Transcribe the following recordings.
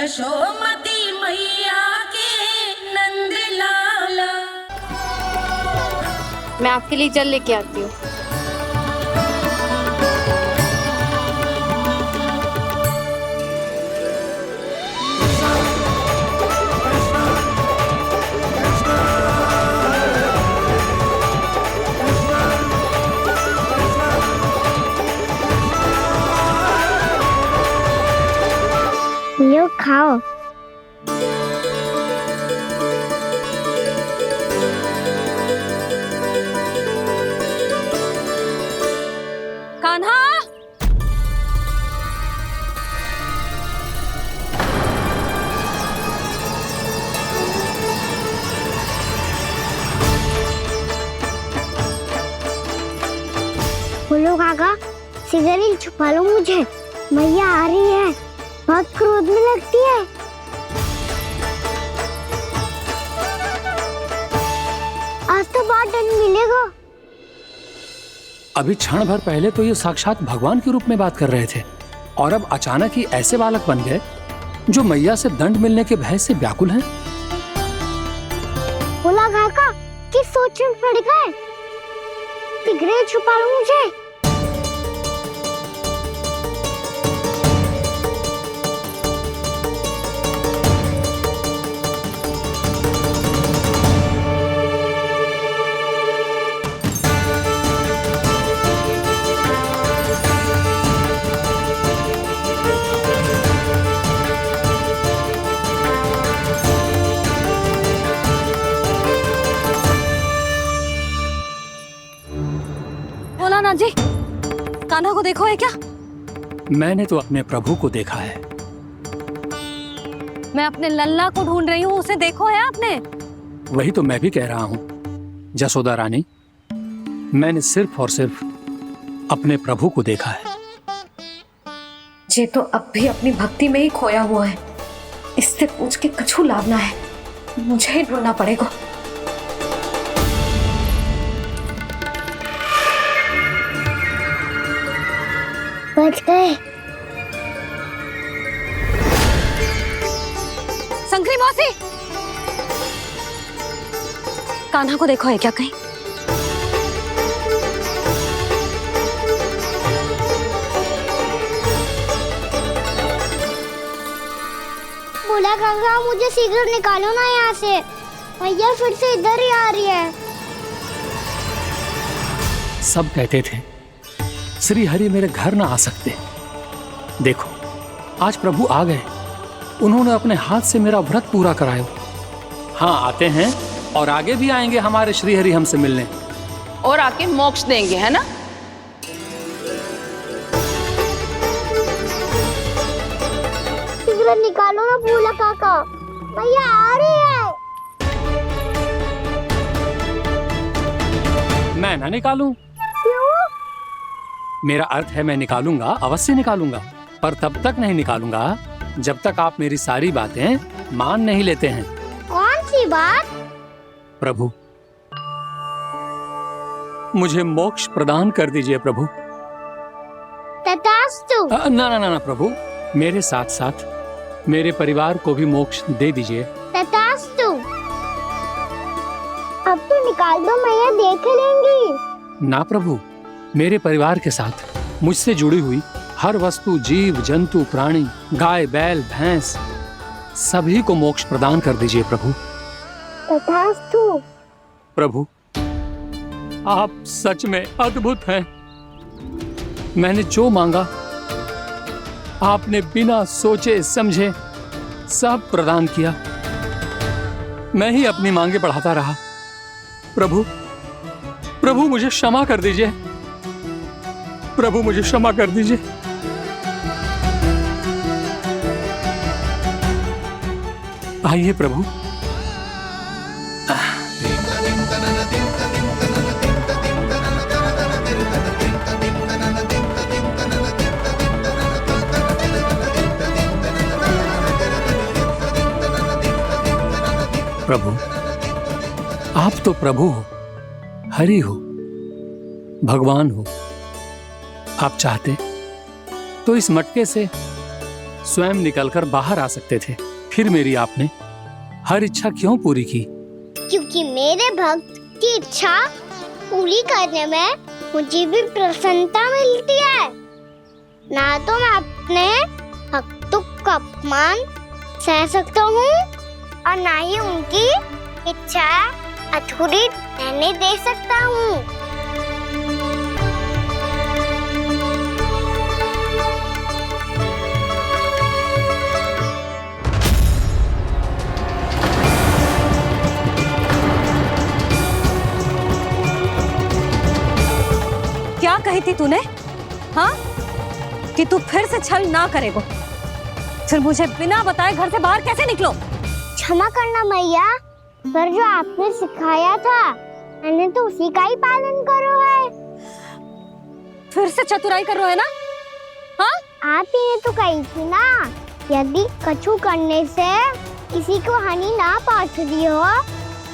यशोमती मैया के नंद लाला। मैं आपके लिए जल लेके आती हूँ। यो खाओ। कान्हा, बोलो काका, सिगरेट छुपा लो मुझे, मैया आ रही है, बहुत क्रोध में लगती है। आज तो बहुत दंड मिलेगा। अभी क्षण भर पहले तो ये साक्षात भगवान के रूप में बात कर रहे थे और अब अचानक ही ऐसे बालक बन गए जो मैया से दंड मिलने के भय से व्याकुल हैं। बोला काका, किस सोच में पड़ गए? सिगरेट छुपा लो मुझे। बोला ना जी, कान्हा को देखो है क्या? मैंने तो अपने प्रभु को देखा है। मैं अपने लल्ला को ढूंढ रही हूँ, उसे देखो है आपने? वही तो मैं भी कह रहा हूँ जसोदा रानी, मैंने सिर्फ और सिर्फ अपने प्रभु को देखा है। ये तो अब भी अपनी भक्ति में ही खोया हुआ है, इससे पूछ के कछु लाभ ना है, मुझे ही ढूंढना पड़ेगा। बच गए। शंकरी मौसी, कान्हा को देखो है क्या कहीं? बोला काका, मुझे सिगरेट निकालो ना यहाँ से, मैया फिर से इधर ही आ रही है। सब कहते थे श्री हरि मेरे घर ना आ सकते। देखो आज प्रभु आ गए, उन्होंने अपने हाथ से मेरा व्रत पूरा कराया। हाँ आते हैं और आगे भी आएंगे हमारे श्री हरि हमसे मिलने और आके मोक्ष देंगे, है ना? सिगरेट निकालो ना बोला काका, मैया आ रही है। मैं ना निकालूं? क्यों? मेरा अर्थ है मैं निकालूंगा, अवश्य निकालूंगा, पर तब तक नहीं निकालूंगा जब तक आप मेरी सारी बातें मान नहीं लेते हैं। कौन सी बात? प्रभु, मुझे मोक्ष प्रदान कर दीजिए प्रभु। तथास्तु। ना ना ना प्रभु, मेरे साथ साथ मेरे परिवार को भी मोक्ष दे दीजिए। तथास्तु। अब तो निकाल दो, मैया देख लेंगी। ना प्रभु, मेरे परिवार के साथ मुझसे जुड़ी हुई हर वस्तु, जीव जंतु, प्राणी, गाय बैल भैंस, सभी को मोक्ष प्रदान कर दीजिए प्रभु। तथास्तु। प्रभु, आप सच में अद्भुत हैं। मैंने जो मांगा आपने बिना सोचे समझे सब प्रदान किया। मैं ही अपनी मांगे बढ़ाता रहा। प्रभु, प्रभु मुझे क्षमा कर दीजिए। प्रभु मुझे क्षमा कर दीजिए। आइए प्रभु। प्रभु, आप तो प्रभु हो, हरि हो, भगवान हो। आप चाहते तो इस मटके से स्वयं निकलकर बाहर आ सकते थे, फिर मेरी आपने हर इच्छा क्यों पूरी की? क्योंकि मेरे भक्त की इच्छा पूरी करने में मुझे भी प्रसन्नता मिलती है। ना तो मैं अपने भक्तों का अपमान सह सकता हूँ और ना ही उनकी इच्छा अधूरी रहने दे सकता हूँ। क्या कही थी तूने? हाँ, कि तू फिर से छल ना करेगा। फिर मुझे बिना बताए घर से बाहर कैसे निकलो? क्षमा करना मैया, पर जो आपने सिखाया था मैंने तो उसी का ही पालन करो है। फिर से चतुराई कर रहे हो है ना? हाँ, आप ही ने तो कही थी ना, यदि कछु करने से किसी को हानि ना पहुंचती हो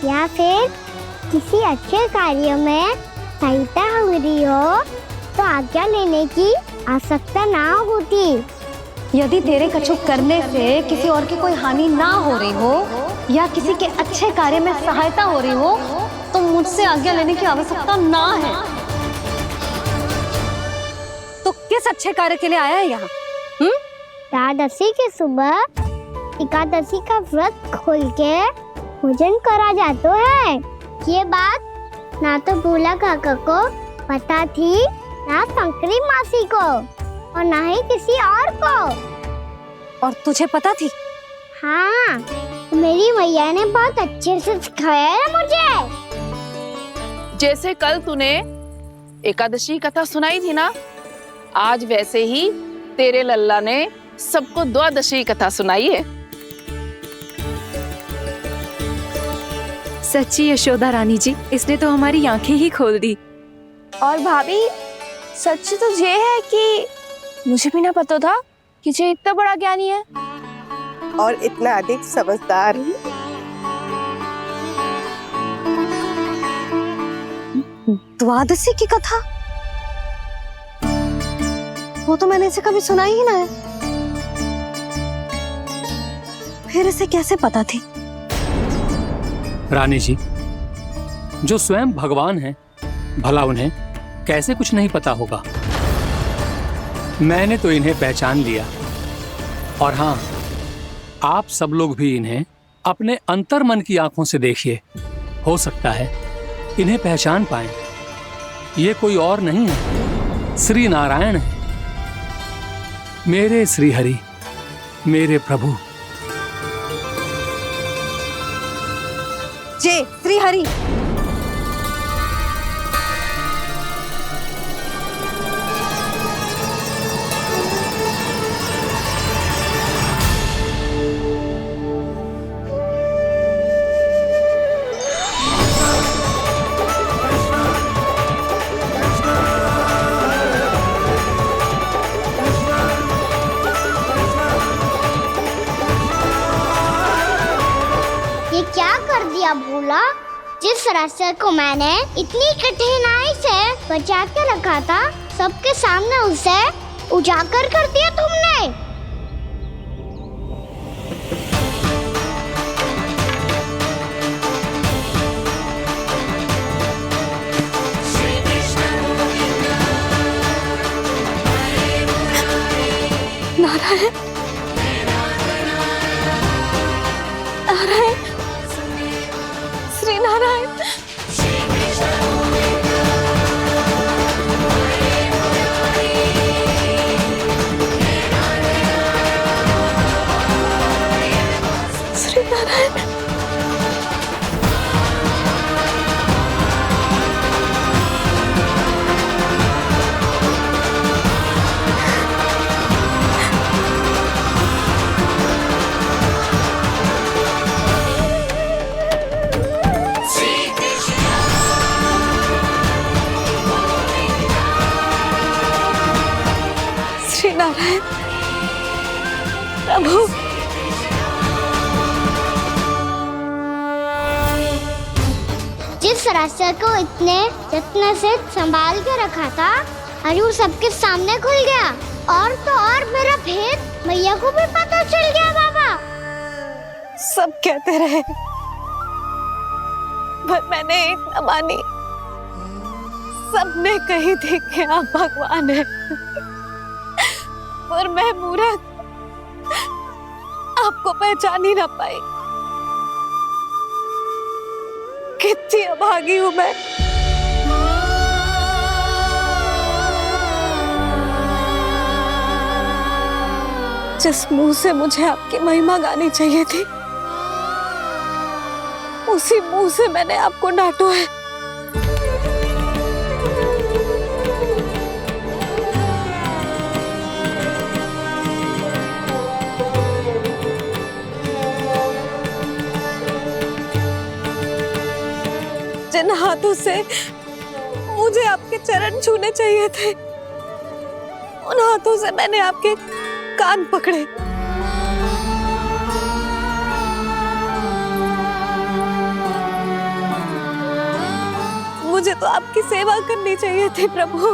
या फिर किसी अच्छे कार्य में सहायता हो रही हो तो आज्ञा लेने की आवश्यकता ना होती। यदि तेरे कछु करने से किसी और की कोई हानि ना हो रही हो या किसी के अच्छे कार्य में सहायता हो रही हो तो मुझसे आज्ञा लेने की आवश्यकता ना है। तो किस अच्छे कार्य के लिए आया है यहाँ? एकादशी के सुबह एकादशी का व्रत खोल के भोजन करा जाता है। ये बात ना तो भोला काका को पता थी, ना शंकरी मासी को और ना ही किसी और को। और तुझे पता थी? हाँ, मेरी मैया ने बहुत अच्छे से सिखाया है मुझे। जैसे कल तूने एकादशी कथा सुनाई थी ना, आज वैसे ही तेरे लल्ला ने सबको द्वादशी कथा सुनाई है। सच्ची यशोदा रानी जी, इसने तो हमारी आंखें ही खोल दी। और भाभी, सच तो ये है कि मुझे भी ना पता था कि ये इतना बड़ा ज्ञानी है और इतना अधिक समझदार। द्वादशी की कथा? वो तो मैंने इसे कभी सुना ही ना है। फिर इसे कैसे पता थी? रानी जी, जो स्वयं भगवान हैं, भला उन्हें कैसे कुछ नहीं पता होगा? मैंने तो इन्हें पहचान लिया। और हाँ, आप सब लोग भी इन्हें अपने अंतर्मन की आंखों से देखिए, हो सकता है इन्हें पहचान पाएं। ये कोई और नहीं है, श्री नारायण है, मेरे श्री हरि, मेरे प्रभु। जय श्री हरि। ये क्या कर दिया भोला? जिस रास्ते को मैंने इतनी कठिनाई से बचा के रखा था, सबके सामने उसे उजागर कर दिया तुमने। नारायण, नारायण, श्री नारायण। श्री नारायण। श्री नारायण प्रभु। जिस रास्ते को इतने जत्न से संभाल के रखा था, आज वो सबके सामने खुल गया। और तो और मेरा भेद मैया को भी पता चल गया बाबा? सब कहते रहे पर मैंने एक न मानी। सबने कही थी कि आप भगवान हैं, पर मैं मूर्ख आपको पहचान ही ना पाई। कितनी अभागी हूं मैं। जिस मुंह से मुझे आपकी महिमा गानी चाहिए थी, उसी मुंह से मैंने आपको डांटा है। जिन हाथों से मुझे आपके चरण छूने चाहिए थे, उन हाथों से मैंने आपके कान पकड़े। मुझे तो आपकी सेवा करनी चाहिए थी प्रभु,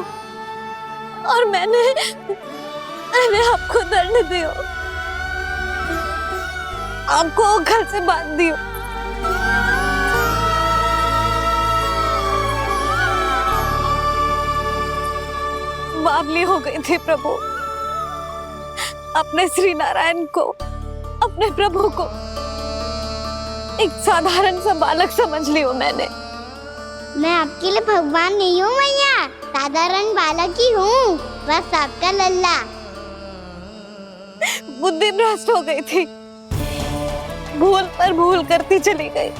और मैंने आपको दंड दियो, आपको घर से बांध दियो। बावली हो गई थी प्रभु। अपने श्री नारायण को, अपने प्रभु को एक साधारण सा बालक समझ लियो मैंने। मैं आपके लिए भगवान नहीं हूँ मैया, साधारण बालक ही हूँ, बस आपका लल्ला। बुद्धि भ्रष्ट हो गई थी, भूल पर भूल करती चली गई।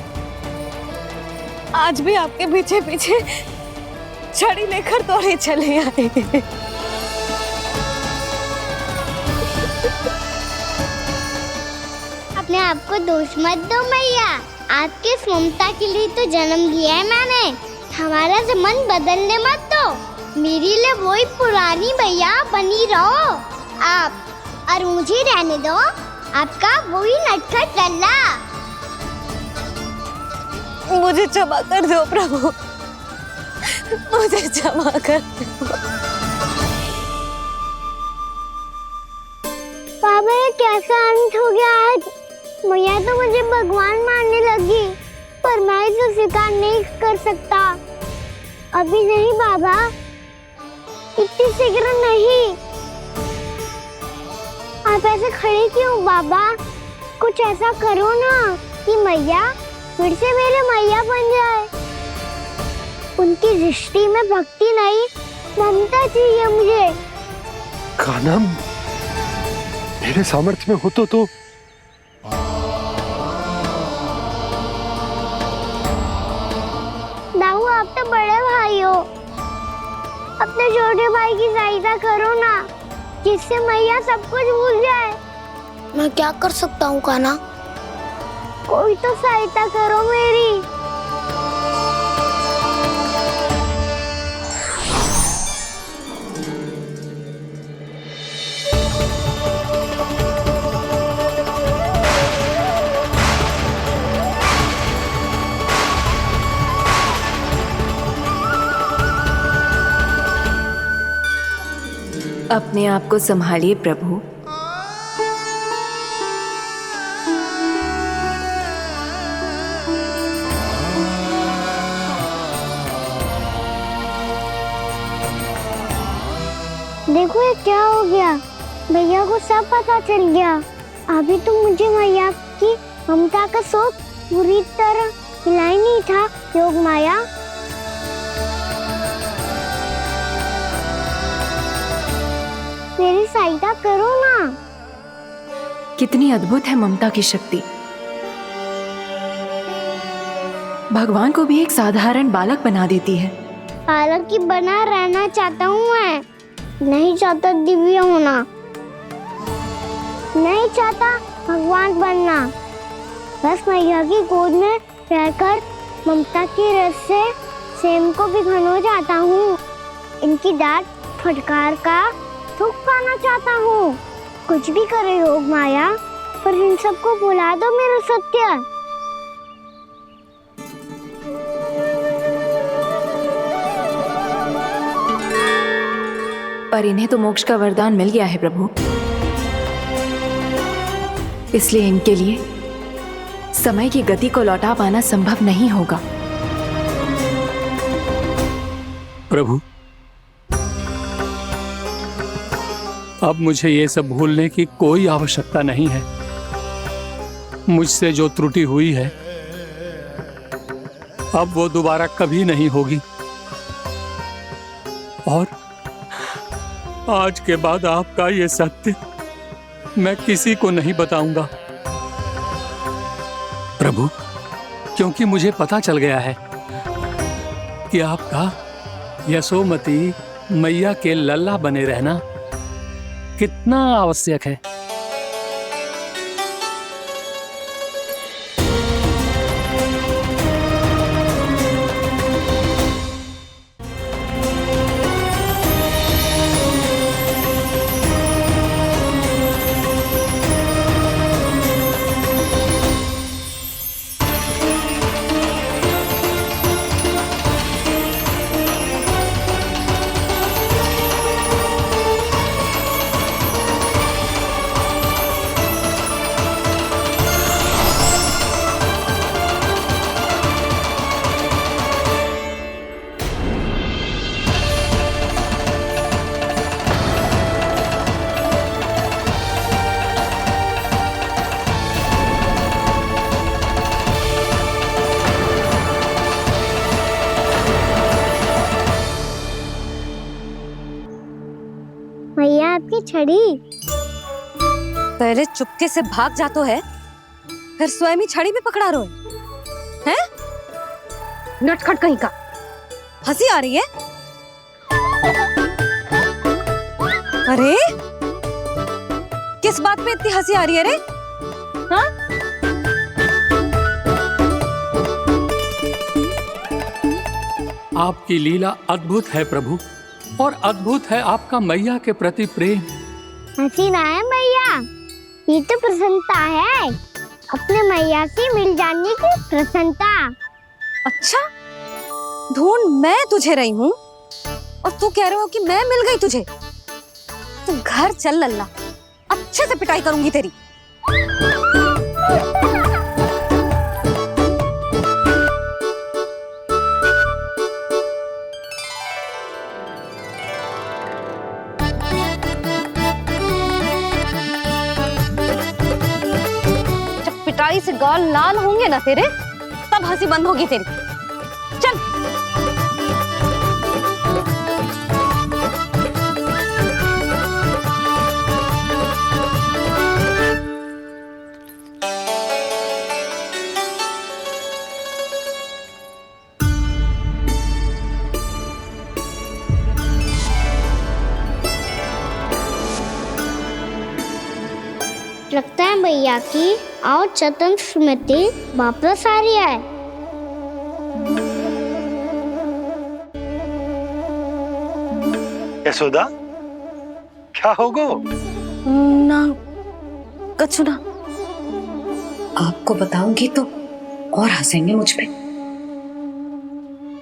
आज भी आपके पीछे पीछे छड़ी लेकर दौड़े चले आए। अपने आप को दोष मत दो मैया, आपके इस ममता के लिए तो जन्म लिया है मैंने। हमारा मन बदलने मत दो, मेरे लिए वही पुरानी मैया बनी रहो आप, और मुझे रहने दो आपका वही नटखट लल्ला। मुझे क्षमा कर दो प्रभु, मुझे क्षमा कर दो। बाबा ये कैसा अंत हो गया आज? मैया तो मुझे भगवान मानने लगी, पर मैं इसे स्वीकार नहीं कर सकता। अभी नहीं बाबा, इतनी शीघ्र नहीं। आप ऐसे खड़े क्यों बाबा? कुछ ऐसा करो ना कि मैया फिर से मेरे मैया बन जाए। उनकी दृष्टि में भक्ति नहीं, ममता चाहिए मुझे। कान्हा, मेरे सामर्थ्य में हो तो दाऊ, आप तो बड़े भाई हो, अपने छोटे भाई की सहायता करो ना, जिससे मैया सब कुछ भूल जाए। मैं क्या कर सकता हूँ कान्हा? कोई तो सहायता करो मेरी। अपने आप को संभालिए प्रभु। देखो ये क्या हो गया, भैया को सब पता चल गया। अभी तो मुझे मैया की ममता का शौक बुरी तरह हिला ही नहीं था। योग माया, मेरी सहायता करो ना। कितनी अद्भुत है ममता की शक्ति। भगवान को भी एक साधारण बालक बना देती है। बालक की बना रहना चाहता हूँ मैं, नहीं चाहता दिव्य होना, नहीं चाहता भगवान बनना। बस मैया की गोद में रहकर ममता की रस से सेम को भी घनो चाहता हूँ। इनकी डांट फटकार का सुख पाना चाहता हूँ। कुछ भी करे योग माया, पर इन सबको भुला दो मेरा सत्य। पर इन्हें तो मोक्ष का वरदान मिल गया है प्रभु। इसलिए इनके लिए समय की गति को लौटा पाना संभव नहीं होगा। प्रभु, अब मुझे ये सब भूलने की कोई आवश्यकता नहीं है। मुझसे जो त्रुटि हुई है अब वो दोबारा कभी नहीं होगी, और आज के बाद आपका ये सत्य मैं किसी को नहीं बताऊंगा प्रभु, क्योंकि मुझे पता चल गया है कि आपका यशोमती मैया के लल्ला बने रहना कितना आवश्यक है। भैया आपकी छड़ी। पहले चुपके से भाग जातो है, फिर स्वयं ही छड़ी भी पकड़ा रो है? नटखट कहीं का। हंसी आ रही है? अरे किस बात पे इतनी हंसी आ रही है रे? हाँ? आपकी लीला अद्भुत है प्रभु, और अद्भुत है आपका मैया के प्रति प्रेम। हंसी ना है मैया, ये तो प्रसन्नता है, अपने मैया से मिल जाने की प्रसन्नता। अच्छा, ढूंढ मैं तुझे रही हूँ और तू कह रहे हो कि मैं मिल गई तुझे। तू घर चल लल्ला, अच्छे से पिटाई करूंगी तेरी। जब पिटाई से गाल लाल होंगे ना तेरे, तब हंसी बंद होगी तेरी। चल। लगता है भैया की और चतन स्मृति वापस आ रही है। यशोदा, क्या होगो? ना कछु ना। आपको बताऊंगी तो और हंसेंगे मुझ पे।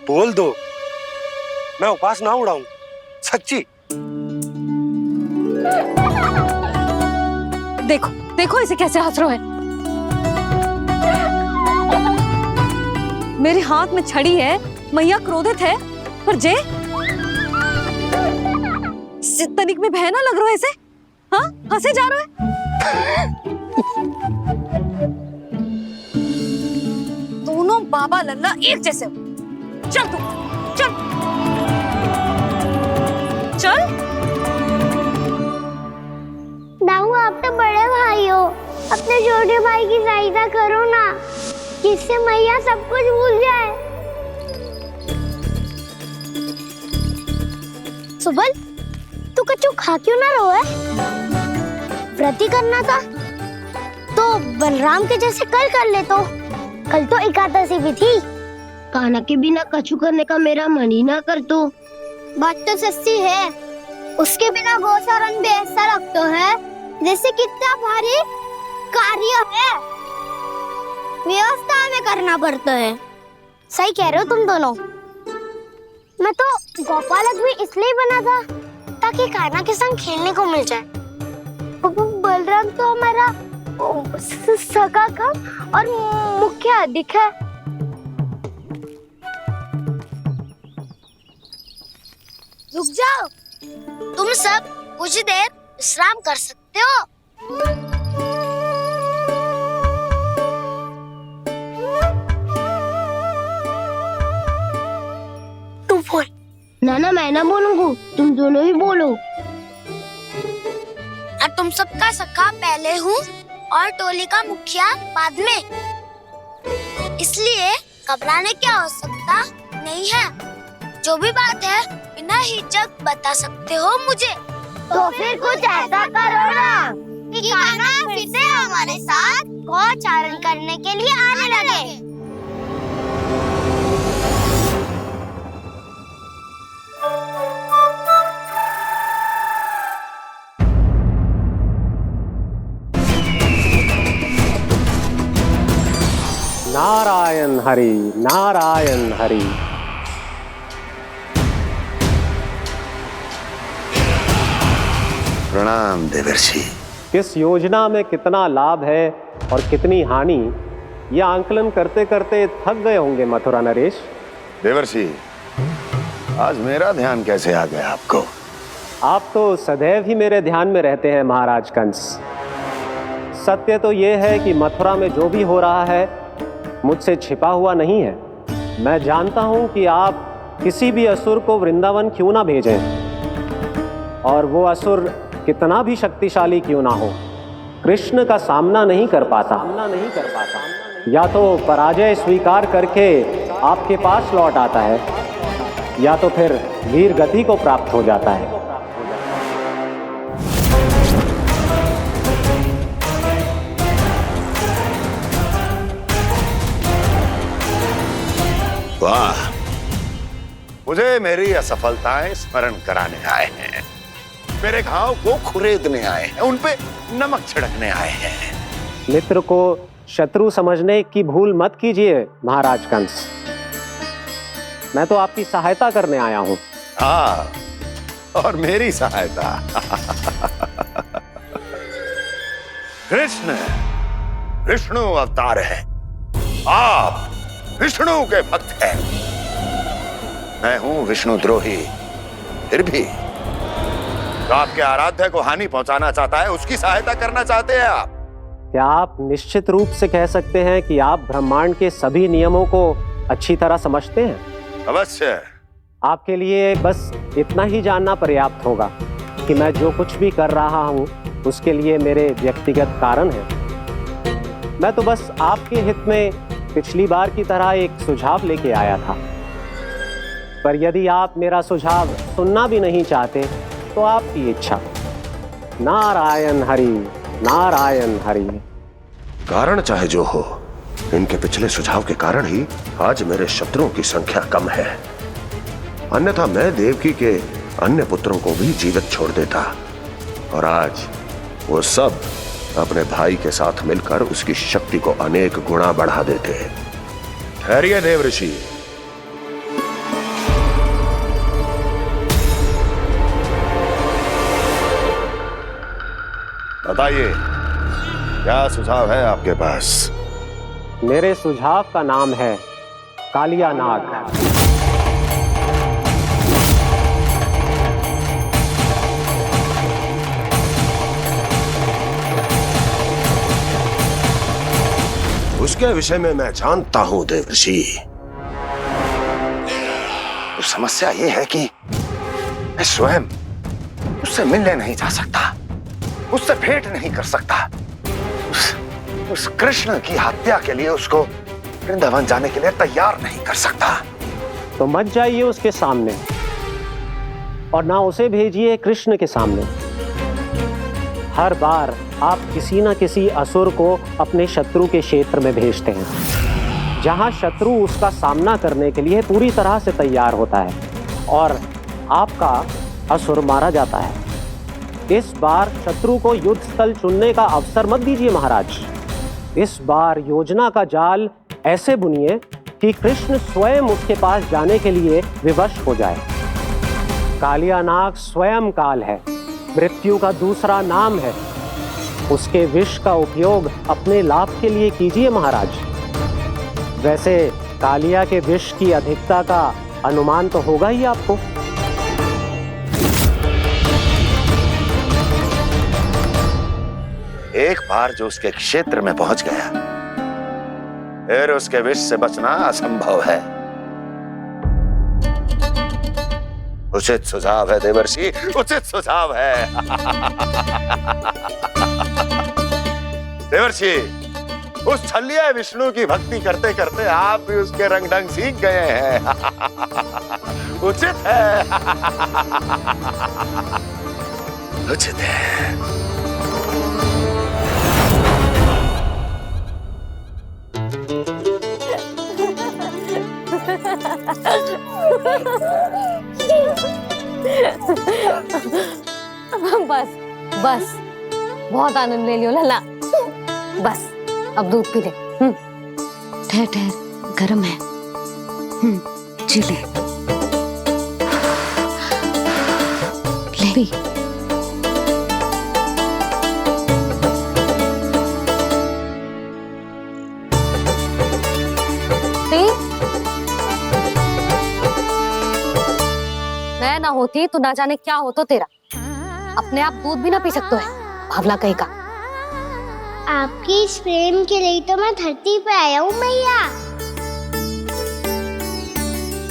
बोल दो, मैं उपास ना उड़ाऊं, सच्ची। देखो देखो इसे कैसे हंस रहा है। मेरे हाथ में छड़ी है, मैया क्रोधित है, पर जे तनिक में भय ना लग रहा है इसे? हाँ, हंसे जा रहा है। दोनों बाबा लल्ला एक जैसे हो। चल तू, चल चल। दाऊ, आप तो बड़े भाई हो, अपने छोटे भाई की सहायता करो ना, जिससे मैया सब कुछ भूल जाए। सुबल, तू कछु खा क्यों ना रहो है? व्रत करना था तो बलराम के जैसे कल कर ले तो। कल तो एकादशी भी थी। कान्हा के बिना कछु करने का मेरा मन ही ना कर तो। बात तो सच्ची है, उसके बिना गोचारण भी ऐसा लगता है जैसे कितना भारी कार्य है, व्यवस्था में करना पड़ता है। सही कह रहे हो तुम दोनों। मैं तो गोपालक भी इसलिए बना था ताकि कान्हा के संग खेलने को मिल जाए। बलराम तो हमारा सका कम और मुख्य अधिक है। रुक जाओ, तुम सब कुछ देर विश्राम कर सकते हो। तू बोल। नाना मैं ना बोलूंगा, तुम दोनों ही बोलो। और तुम सबका सखा पहले हूँ और टोली का मुखिया बाद में, इसलिए घबराने की आवश्यकता नहीं है। जो भी बात है बिना हिचक बता सकते हो मुझे। तो फिर कुछ ऐसा करो ना कि कान्हा फिर से हमारे साथ गौचारण करने के लिए आने लगे। नारायण हरि, नारायण हरि। प्रणाम देवर्षि। किस योजना में कितना लाभ है और कितनी हानि, यह आंकलन करते करते थक गए होंगे मथुरा नरेश। देवर्षि, आज मेरा ध्यान कैसे आ गया आपको? आप तो सदैव ही मेरे ध्यान में रहते हैं महाराज कंस। सत्य तो यह है कि मथुरा में जो भी हो रहा है मुझसे छिपा हुआ नहीं है। मैं जानता हूं कि आप किसी भी असुर को वृंदावन क्यों ना भेजें, और वो असुर कितना भी शक्तिशाली क्यों ना हो, कृष्ण का सामना नहीं कर पाता। या तो पराजय स्वीकार करके आपके पास लौट आता है, या तो फिर वीर गति को प्राप्त हो जाता है। वाह, मुझे मेरी असफलताएं स्मरण कराने आए हैं, मेरे घाव को खुरेदने आए हैं, उन पे नमक छिड़कने आए हैं। मित्र को शत्रु समझने की भूल मत कीजिए महाराज कंस। मैं तो आपकी सहायता करने आया हूं। हाँ, और मेरी सहायता। कृष्ण विष्णु अवतार है, आप विष्णु के भक्त हैं। मैं हूं विष्णु द्रोही, फिर भी तो आपके आराध्य को हानि पहुंचाना चाहता है, उसकी सहायता करना चाहते हैं आप। क्या आप निश्चित रूप से कह सकते हैं कि आप ब्रह्मांड के सभी नियमों को अच्छी तरह समझते हैं? अवश्य। आपके लिए बस इतना ही जानना पर्याप्त होगा कि मैं जो कुछ भी कर रहा हूं उसके लिए मेरे व्यक्तिगत कारण हैं। मैं तो बस आपके हित में पिछली बार की तरह एक सुझाव लेके आया था, पर यदि आप मेरा सुझाव सुनना भी नहीं चाहते तो आपकी इच्छा। नारायण हरि, नारायण हरि। कारण चाहे जो हो, इनके पिछले सुझाव के कारण ही आज मेरे शत्रुओं की संख्या कम है। अन्यथा मैं देवकी के अन्य पुत्रों को भी जीवित छोड़ देता, और आज वो सब अपने भाई के साथ मिलकर उसकी शक्ति को अनेक गुना बढ़ा देते। ठहरिए देवऋषि, बताइए क्या सुझाव है आपके पास? मेरे सुझाव का नाम है कालिया नाग। उसके विषय में मैं जानता हूं देवर्षि। तो समस्या यह है कि मैं स्वयं उससे मिलने नहीं जा सकता, उससे भेंट नहीं कर सकता। उस कृष्ण की हत्या के लिए उसको वृंदावन जाने के लिए तैयार नहीं कर सकता। तो मत जाइए उसके सामने, और ना उसे भेजिए कृष्ण के सामने। हर बार आप किसी न किसी असुर को अपने शत्रु के क्षेत्र में भेजते हैं, जहां शत्रु उसका सामना करने के लिए पूरी तरह से तैयार होता है और आपका असुर मारा जाता है। इस बार शत्रु को युद्ध स्थल चुनने का अवसर मत दीजिए महाराज। इस बार योजना का जाल ऐसे बुनिए कि कृष्ण स्वयं उसके पास जाने के लिए विवश हो जाए। कालिया नाग स्वयं काल है, मृत्यु का दूसरा नाम है। उसके विष का उपयोग अपने लाभ के लिए कीजिए महाराज। वैसे कालिया के विष की अधिकता का अनुमान तो होगा ही आपको। एक बार जो उसके क्षेत्र में पहुंच गया, फिर उसके विष से बचना असंभव है। उचित सुझाव है देवर्षि, उचित सुझाव है। देवर्षि, उस छलिया विष्णु की भक्ति करते करते आप भी उसके रंग ढंग सीख गए हैं। उचित है, उचित है। बस बस, बहुत आनंद ले लियो लल्ला। बस अब दूध पी ले। ठहर ठहर, गर्म है। जी ले ले। मैं ना होती तो ना जाने क्या होता तेरा। अपने आप दूध भी ना पी सकते है, भावला कहीं का। आपकी इस प्रेम के लिए तो मैं धरती पे आया हूँ मैया।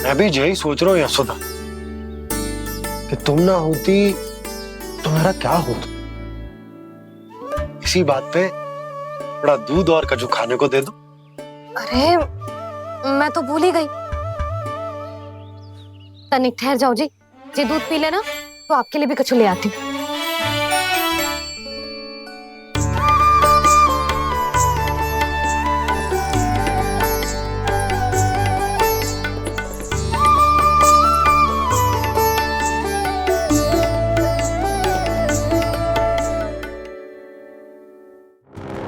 मैं भी यही सोच रहा हूँ यशोदा, कि तुम ना होती तो मेरा क्या होता। इसी बात पे थोड़ा दूध और कजू खाने को दे दो। अरे मैं तो भूल ही गई। तनिक ठहर जाओ जी, जे दूध पी लेना तो आपके लिए भी कछु ले आती हूँ।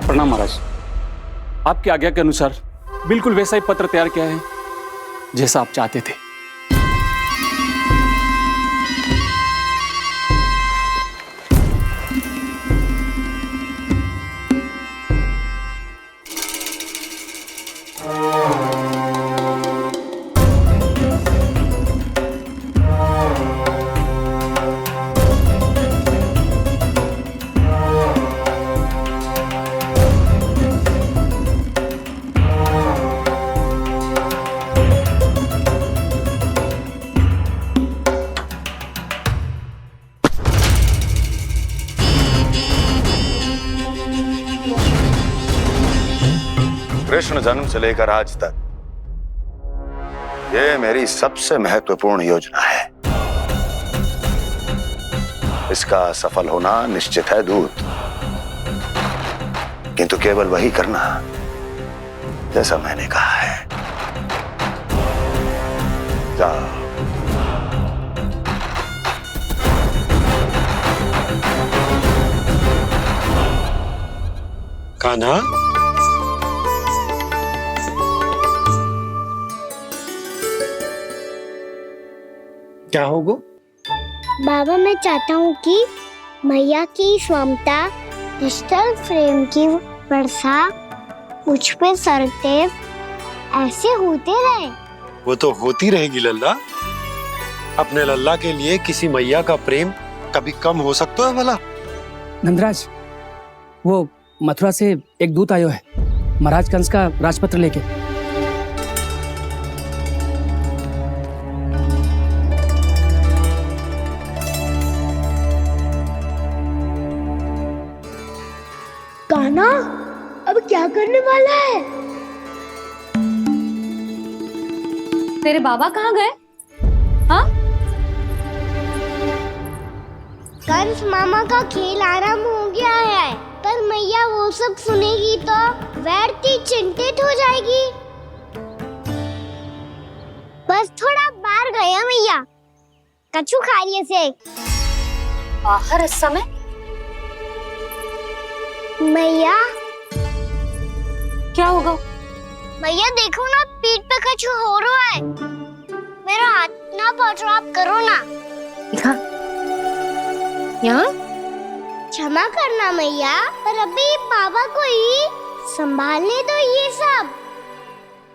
प्रणाम महाराज। आपकी आज्ञा के अनुसार बिल्कुल वैसा ही पत्र तैयार किया है जैसा आप चाहते थे। कृष्ण जन्म से लेकर आज तक ये मेरी सबसे महत्वपूर्ण योजना है। इसका सफल होना निश्चित है दूत, किंतु केवल वही करना जैसा मैंने कहा है। जाओ। कान्हा, क्या होगा? बाबा मैं चाहता हूँ कि मैया की स्वमता क्रिस्टल फ्रेम की वर्षा मुझ पे सरते ऐसे होते रहे। वो तो होती रहेगी लल्ला। अपने लल्ला के लिए किसी मैया का प्रेम कभी कम हो सकता है भला? नंदराज, वो मथुरा से एक दूत आयो है महाराज कंस का राजपत्र लेके। कान्हा अब क्या करने वाला है? तेरे बाबा कहाँ गए? हाँ? कंस मामा का खेल आरंभ हो गया है, पर मैया वो सब सुनेगी तो व्यर्थ चिंतित हो जाएगी। बस थोड़ा बाहर गया मैया, कछु खा लिए से। बाहर इस समय? मैया क्या होगा? मैया देखो ना, पीठ पे कुछ हो रहा है। मेरा हाथ ना पहुंचो, आप करो ना। यहाँ? यहाँ? क्षमा करना मैया, पर अभी बाबा को ही संभालने दो ये सब।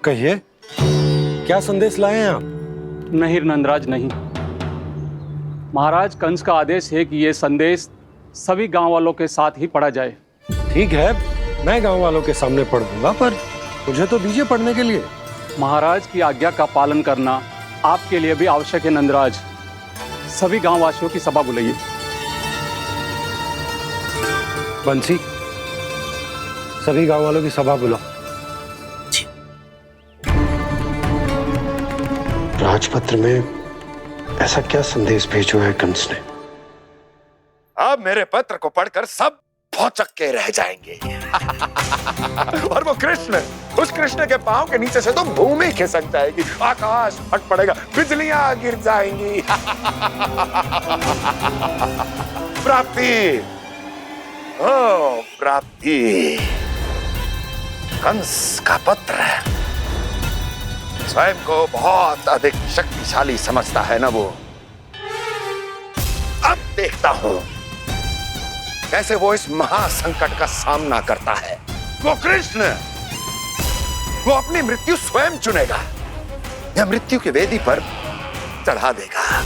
कहिए, क्या संदेश लाए हैं आप? नहीं नंदराज नहीं। महाराज कंस का आदेश है कि ये संदेश सभी गांव वालों के साथ ही पढ़ा जाए। ठीक है, मैं गांव वालों के सामने पढ़ दूंगा, पर मुझे तो दीजिए पढ़ने के लिए। महाराज की आज्ञा का पालन करना आपके लिए भी आवश्यक है नंदराज। सभी गांव वासियों की सभा बुलाइए। बंसी, सभी गांव वालों की सभा बुलाओ। राजपत्र में ऐसा क्या संदेश भेजो है कंस ने? अब मेरे पत्र को पढ़कर सब भौचक के रह जाएंगे। और वो कृष्ण, उस कृष्ण के पांव के नीचे से तो भूमि खिसक जाएगी, आकाश फट पड़ेगा, बिजलियां गिर जाएंगी। प्राप्ति, ओ प्राप्ति, कंस का पत्र। स्वयं को बहुत अधिक शक्तिशाली समझता है ना वो। अब देखता हूं कैसे वो इस महासंकट का सामना करता है। वो कृष्ण, वो अपनी मृत्यु स्वयं चुनेगा या मृत्यु की वेदी पर चढ़ा देगा।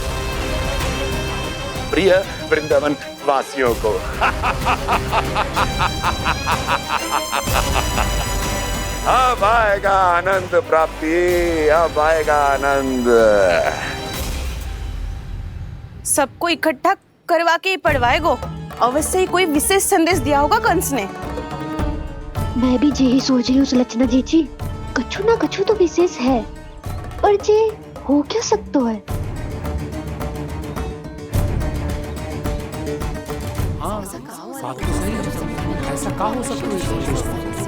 प्रिय वृंदावन वासियों को अब आएगा आनंद प्राप्ति, अब आएगा आनंद। सबको इकट्ठा करवा के ही पढ़वाएगो। अवश्य ही कोई विशेष संदेश दिया होगा कंस ने। मैं भी यही सोच रही हूँ सुलक्षणा जी, कछु ना कछु तो विशेष है, पर जे हो क्या सकता है? हाँ, बात तो सही है। ऐसा क्या हो सकता है?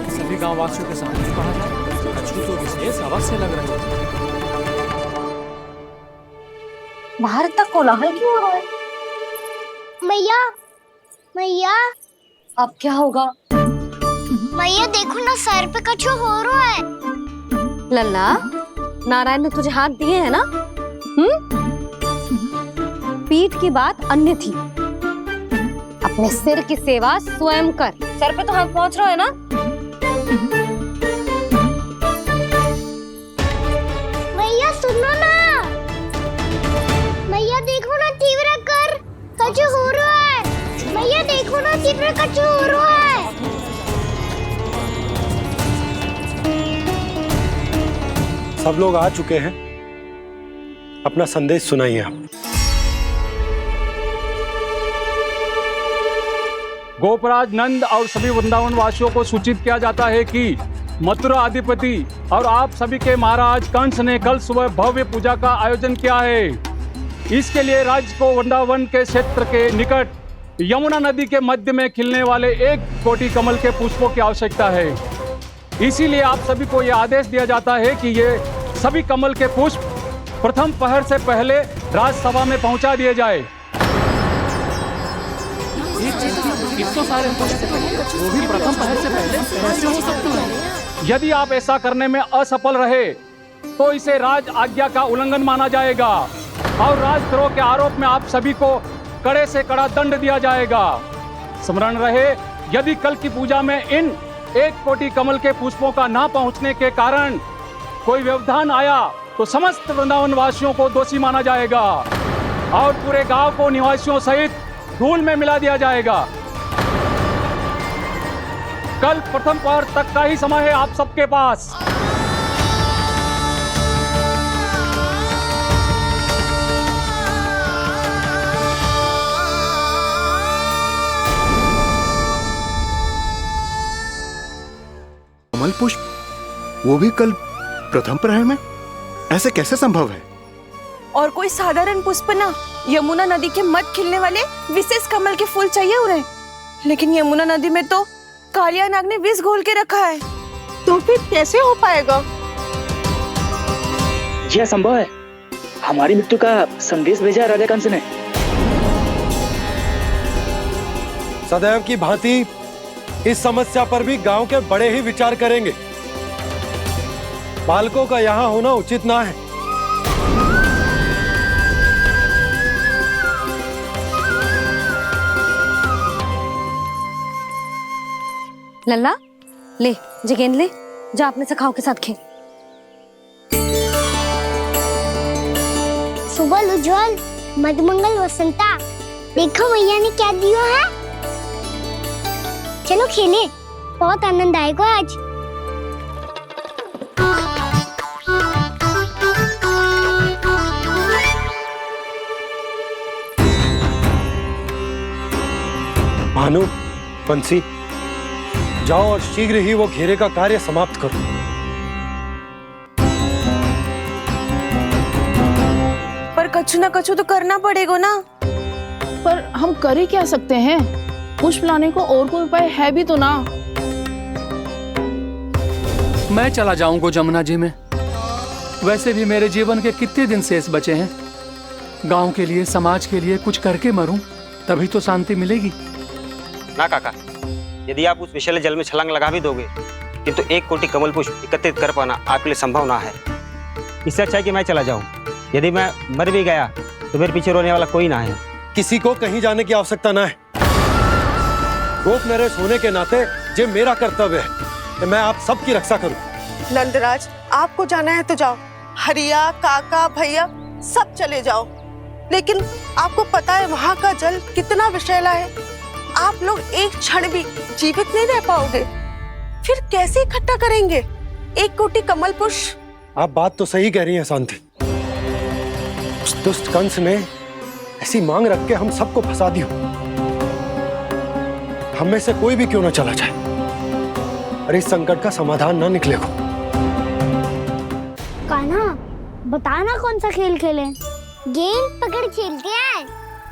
सभी गांव वासियों के सामने कहा जाए, कछु तो विशेष अवश्य लग रहा है। बाहर तक कोलाहल क्यों हो रहा है? मैया, मैया, अब क्या होगा? मैया देखो ना, सर पे कछु हो रहा है। लल्ला, नारायण ने तुझे हाथ दिए हैं ना? पीठ की बात अन्य थी। अपने सिर की सेवा स्वयं कर। सर पे तो हाथ पहुंच रहा है ना? मैया सुनो ना, मैया देखो ना, तीव्र कर कछु हो रहा है। मैया देखो ना, तीव्र कछु हो रहा है। सब लोग आ चुके हैं, अपना संदेश सुनाइए आप। गोपराज नंद और सभी वृंदावन वासियों को सूचित किया जाता है कि मथुरा अधिपति और आप सभी के महाराज कंस ने कल सुबह भव्य पूजा का आयोजन किया है। इसके लिए राज्य को वृंदावन के क्षेत्र के निकट यमुना नदी के मध्य में खिलने वाले 1 कोटि कमल के पुष्पों की आवश्यकता है। इसीलिए आप सभी को यह आदेश दिया जाता है कि ये सभी कमल के पुष्प प्रथम पहर से पहले राजसभा में पहुंचा दिए जाए। इतने सारे वो भी प्रथम पहर से पहले कैसे हो सकते हैं? यदि आप ऐसा करने में असफल रहे तो इसे राज आज्ञा का उल्लंघन माना जाएगा और राजद्रोह के आरोप में आप सभी को कड़े से कड़ा दंड दिया जाएगा। स्मरण रहे, यदि कल की पूजा में इन 1 कोटि कमल के पुष्पों का ना पहुंचने के कारण कोई व्यवधान आया तो समस्त वृंदावन वासियों को दोषी माना जाएगा और पूरे गांव को निवासियों सहित धूल में मिला दिया जाएगा। कल प्रथम पहर तक का ही समय है आप सबके पास। कमल पुष्प, वो भी कल प्रथम प्रहर में? ऐसे कैसे संभव है? और कोई साधारण पुष्प ना, यमुना नदी के मध्य खिलने वाले विशेष कमल के फूल चाहिए उन्हें। लेकिन यमुना नदी में तो कालिया नाग ने विष घोल के रखा है, तो फिर कैसे हो पाएगा? यह संभव है। हमारी मृत्यु का संदेश भेजा राजा कंस ने। सदैव की भांति इस समस्या पर भी गांव के बड़े ही विचार करेंगे। बालकों का यहाँ होना उचित ना है। लल्ला ले जे गेंद ले, जा अपने सखाओं के साथ खेल। सुबह उज्जवल, मधुमंगल वसंता, देखो भैया ने क्या दिया है। चलो खेले, बहुत आनंद आएगा आज। भानु, बंसी, जाओ और शीघ्र ही वो घेरे का कार्य समाप्त करो। पर कछु ना कछु तो करना पड़ेगा ना। पर हम कर ही क्या सकते हैं? पुष्प लाने को और कोई उपाय है भी तो ना। मैं चला जाऊंगा जमुना जी में। वैसे भी मेरे जीवन के कितने दिन शेष बचे हैं। गांव के लिए, समाज के लिए कुछ करके मरूं, तभी तो शांति मिलेगी। ना काका, यदि आप उस विषैले जल में छलांग लगा भी दोगे, किंतु 1 कोटि कमल पुष्प एकत्रित कर पाना आपके लिए संभव ना है। इससे अच्छा है कि मैं चला जाऊं। यदि मैं मर भी गया तो मेरे पीछे रोने वाला कोई ना है। किसी को कहीं जाने की आवश्यकता ना है। गोप नरेश होने के नाते ये मेरा कर्तव्य है कि मैं आप सबकी रक्षा करूं। नंदराज, आपको जाना है तो जाओ। हरिया, काका, भैया सब चले जाओ। लेकिन आपको पता है वहाँ का जल कितना विषैला है। आप लोग एक क्षण भी जीवित नहीं रह पाओगे। फिर कैसे इकट्ठा करेंगे 1 कोटि कमल पुष्प? आप बात तो सही कह रही हैं शांति। दुष्ट कंस ने ऐसी मांग रख के हम सबको फंसा दिया। हम में से कोई भी क्यों ना चला जाए और इस संकट का समाधान ना निकले को। कान्हा, बताना कौन सा खेल खेलें? गेंद पकड़ खेलते हैं।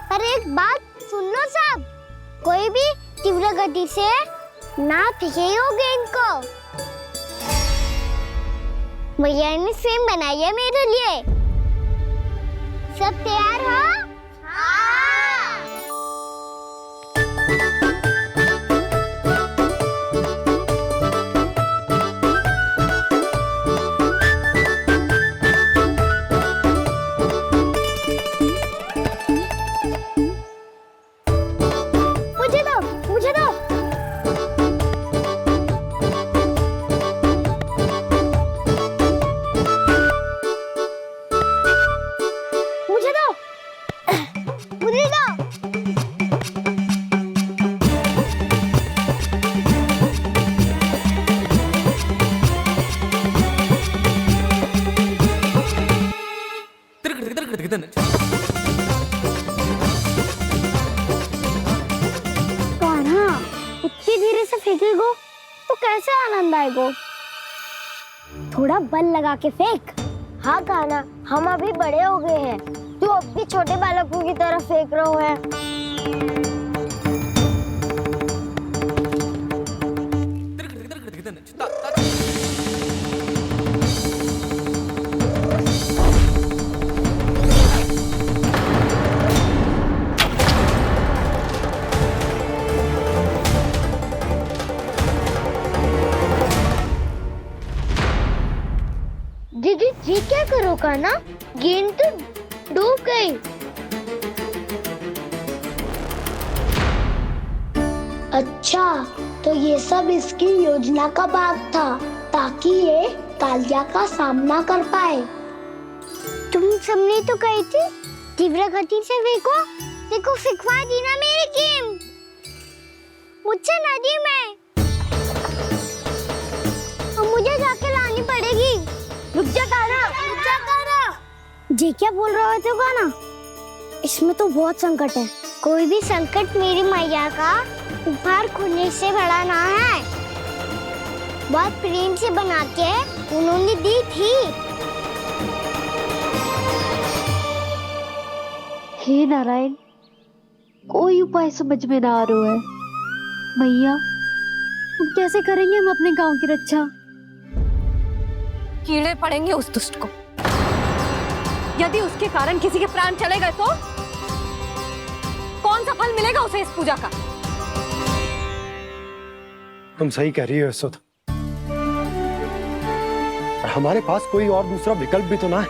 पर एक बात सुन लो सब, कोई भी तीव्र गति से ना फेंकेगा गेंद को। भैया ने फ्रेम बनाई है मेरे लिए। सब तैयार हो? मुझे दो। इतनी धीरे से फेंकेगो तो कैसे आनंद आएगो? थोड़ा बल लगा के फेंक। हाँ कान्हा, हम अभी बड़े हो गए हैं, तू अब भी छोटे बालकों की तरह फेंक रहा है। दीदी जी क्या करो कान्हा? गेंद तो डूब गई। अच्छा, तो ये सब इसकी योजना का भाग था ताकि ये कालिया का सामना कर पाए। तुम सबने तो कही थी तीव्र गति से फेंको। देखो फिकवा दी ना मेरी गेम। मुझसे नदी में। अब मुझे जाके लानी पड़ेगी। रुक जा कान्हा। जी क्या बोल रहे थे कान्हा? इसमें तो बहुत संकट है। कोई भी संकट मेरी मैया का उपहार खोने से बड़ा ना है। बहुत प्रेम से बना के उन्होंने दी थी। हे नारायण, कोई उपाय समझ में ना आ रहा है। मैया, हम कैसे करेंगे हम अपने गांव की रक्षा? कीड़े पड़ेंगे उस दुष्ट को। यदि उसके कारण किसी के प्राण चले गए तो कौन सा फल मिलेगा उसे इस पूजा का? तुम सही कह रही हो यशोदा। और हमारे पास कोई और दूसरा विकल्प भी तो ना है।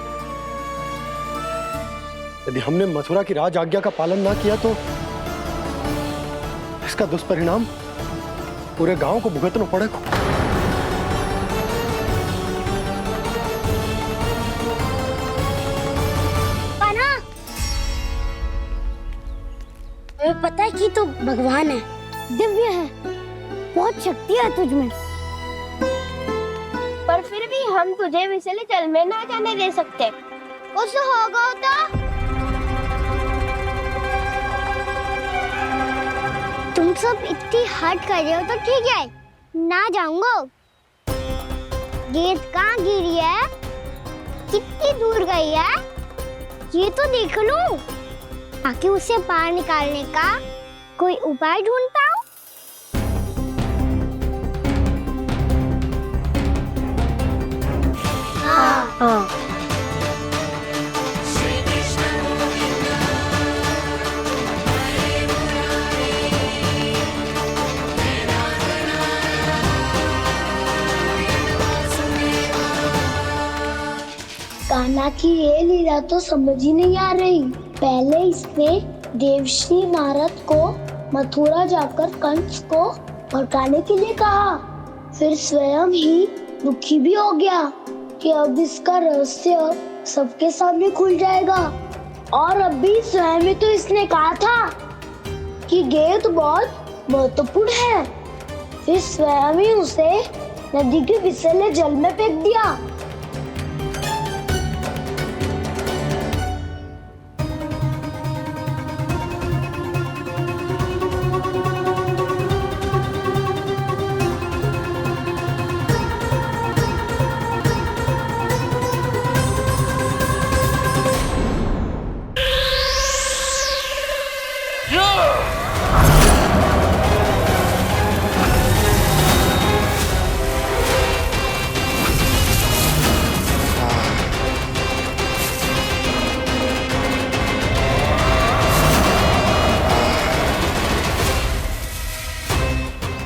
यदि हमने मथुरा की राज आज्ञा का पालन ना किया तो इसका दुष्परिणाम पूरे गांव को भुगतना पड़ेगा। कान्हा, तुम्हें पता है कि तू भगवान है, दिव्य है, बहुत शक्ति है तुझ में, पर फिर भी हम तुझे विषैले जल में ना जाने दे सकते। कुछ होगा तो तुम सब इतनी हट कर रहे हो तो ठीक है, ना जाऊंगा। गेट कहाँ गिरी है, कितनी दूर गई है, ये तो देख लूं, ताकि उसे बाहर निकालने का कोई उपाय ढूंढ पाऊं। हाँ। कान्हा की ये लीला तो समझ ही नहीं आ रही। पहले इसने देवर्षि नारद को मथुरा जाकर कंस को भड़काने के लिए कहा, फिर स्वयं ही दुखी भी हो गया कि अब इसका रहस्य सबके सामने खुल जाएगा। और अभी स्वयं में तो इसने कहा था कि गेट बहुत महत्वपूर्ण है, फिर स्वयं ही उसे नदी के विषैले जल में फेंक दिया।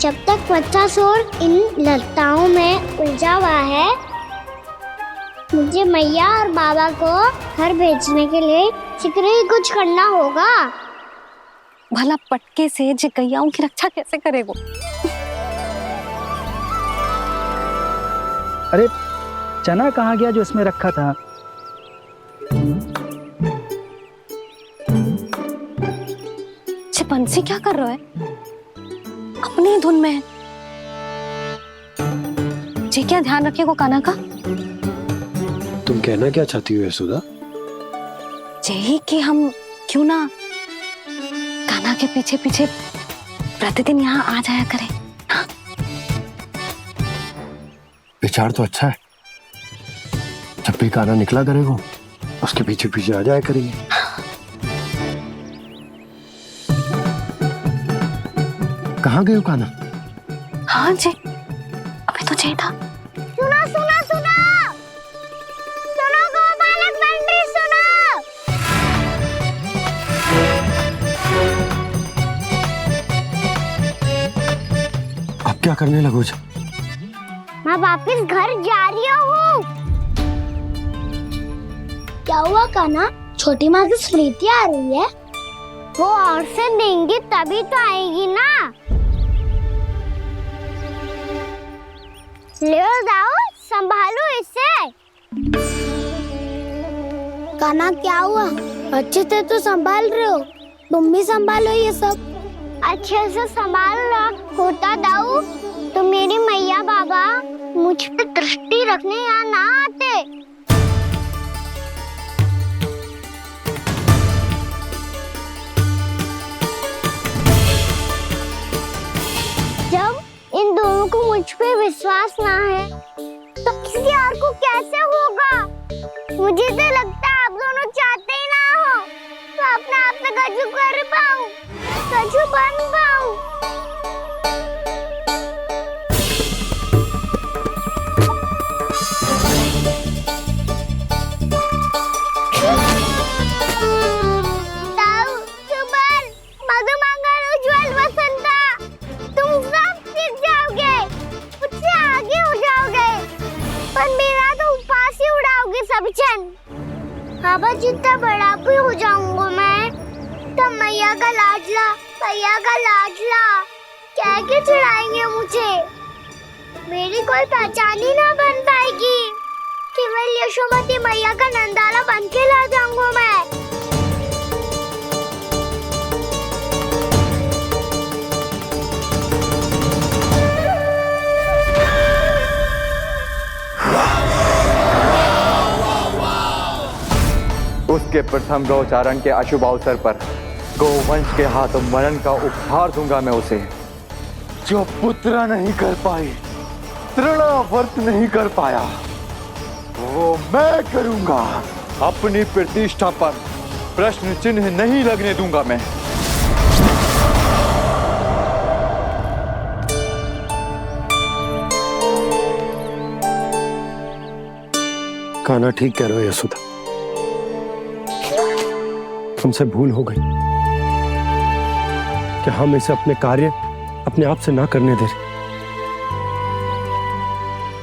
जब तक वत्सासुर इन लताओं में उलझा हुआ है, मुझे मैया और बाबा को घर भेजने के लिए शीघ्र ही कुछ करना होगा। भला पटके से जिगैयाओं की रक्षा कैसे करेगा? अरे चना कहाँ गया जो इसमें रखा था? बंसी क्या कर रहा है? अपनी धुन में है। जी क्या ध्यान रखिएगा कान्हा का। तुम कहना क्या चाहती हो यशोदा? यही कि हम क्यों ना कान्हा के पीछे पीछे प्रतिदिन यहाँ आ जाया करें। हाँ? विचार तो अच्छा है। जब भी कान्हा निकला करेगा उसके पीछे पीछे आ जाया करेंगे। कहाँ गए हो कान्हा? हाँ जी, अभी तो चाहिए था। सुनो सुनो सुनो सुनो गोपालक बंटी सुनो। अब क्या करने लगो? मैं वापस घर जा रही हूँ। क्या हुआ कान्हा? छोटी माँ की स्मृति आ रही है? वो और से देंगी तभी तो आएगी ना। ले जाओ, संभालो इसे। कान्हा क्या हुआ? अच्छे से तो संभाल रहे हो, तुम भी संभालो ये सब। अच्छे से संभालना होता दाऊ तो मेरी मैया बाबा मुझ पे दृष्टि रखने यहाँ ना आते। जब इन दोनों को मुझ पे विश्वास ना है तो किसी और को कैसे होगा? मुझे तो लगता है आप दोनों चाहते ही ना हो तो अपने आप से गजू कर पाऊं, गजू बन पाऊं। बाबा जितना बड़ा भी हो जाऊंगा मैं तो मैया का लाडला क्या क्या चढ़ाएंगे मुझे? मेरी कोई पहचान ही ना बन पाएगी। केवल यशोमती मैया का नंदाला बन के ला जाऊंगा मैं। उसके प्रथम गौचारण के अशुभ अवसर पर गोवंश के हाथों मरण का उपहार दूंगा मैं उसे। जो पुत्र नहीं कर पाई, तृणावर्त नहीं कर पाया, वो मैं करूंगा। अपनी प्रतिष्ठा पर प्रश्न चिन्ह नहीं लगने दूंगा मैं। कान्हा ठीक कह रहे हो यशोदा, हमसे भूल हो गई कि हम इसे अपने कार्य अपने आप से ना करने दे रहे,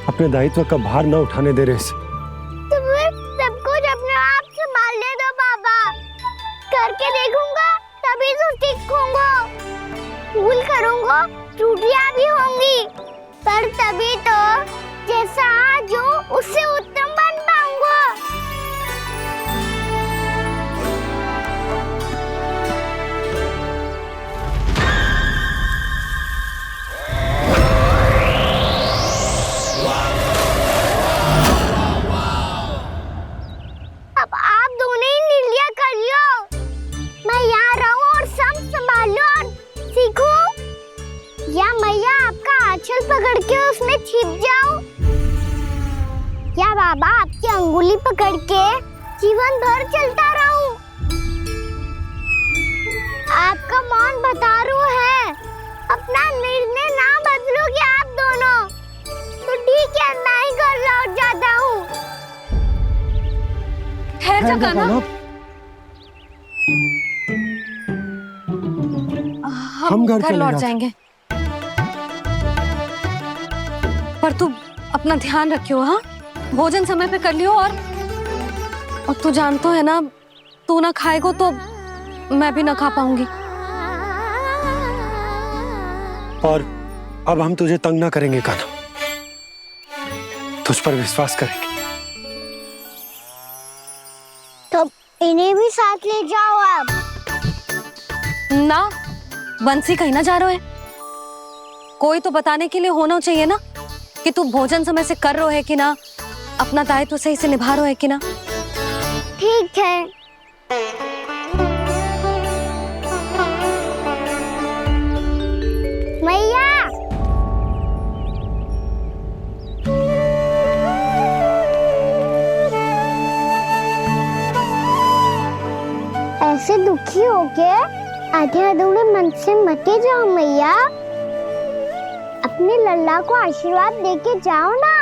अपने दायित्व का भार ना उठाने दे रहे इसे। सब कुछ अपने आप संभालने दो बाबा। करके देखूंगा तभी तो सीखूंगा। भूल करूंगा, त्रुटियां भी होंगी, पर तभी तो जैसा आज हूँ उससे उत्तम बन पाऊंगा। अब आप दोनों ही निर्णय कर लो। मैं यहाँ रहूं और सब संभाल लो और सीखूं, या मैया आपका आंचल पकड़ के उसमें छिप जाऊं, या बाबा आपकी अंगुली पकड़ के जीवन भर चलता रहूं। आपका मौन बता रहा है। अपना निर्णय ना बदलोगे आप दोनों तो ठीक है, मैं ही घर लौट जाता हूँ। ठहर जा कान्हा। हम घर लौट जाएंगे, पर तू अपना ध्यान रखियो। हाँ, भोजन समय पे कर लियो। और तू जानतो है ना, तू ना खाएगो तो मैं भी ना खा पाऊंगी। और अब हम तुझे तंग ना करेंगे कान्हा, तुझ पर विश्वास करेंगे। तो इन्हें भी साथ ले जाओ आप। ना, बंसी कहीं ना जा रहे है। कोई तो बताने के लिए होना चाहिए ना कि तू भोजन समय से कर रहे हो है कि ना, अपना दायित्व सही से निभा रहे है कि ना। ठीक है। मैया, ऐसे दुखी हो के आधे अधूरे मन से मत जाओ मैया। अपने लल्ला को आशीर्वाद देके जाओ ना।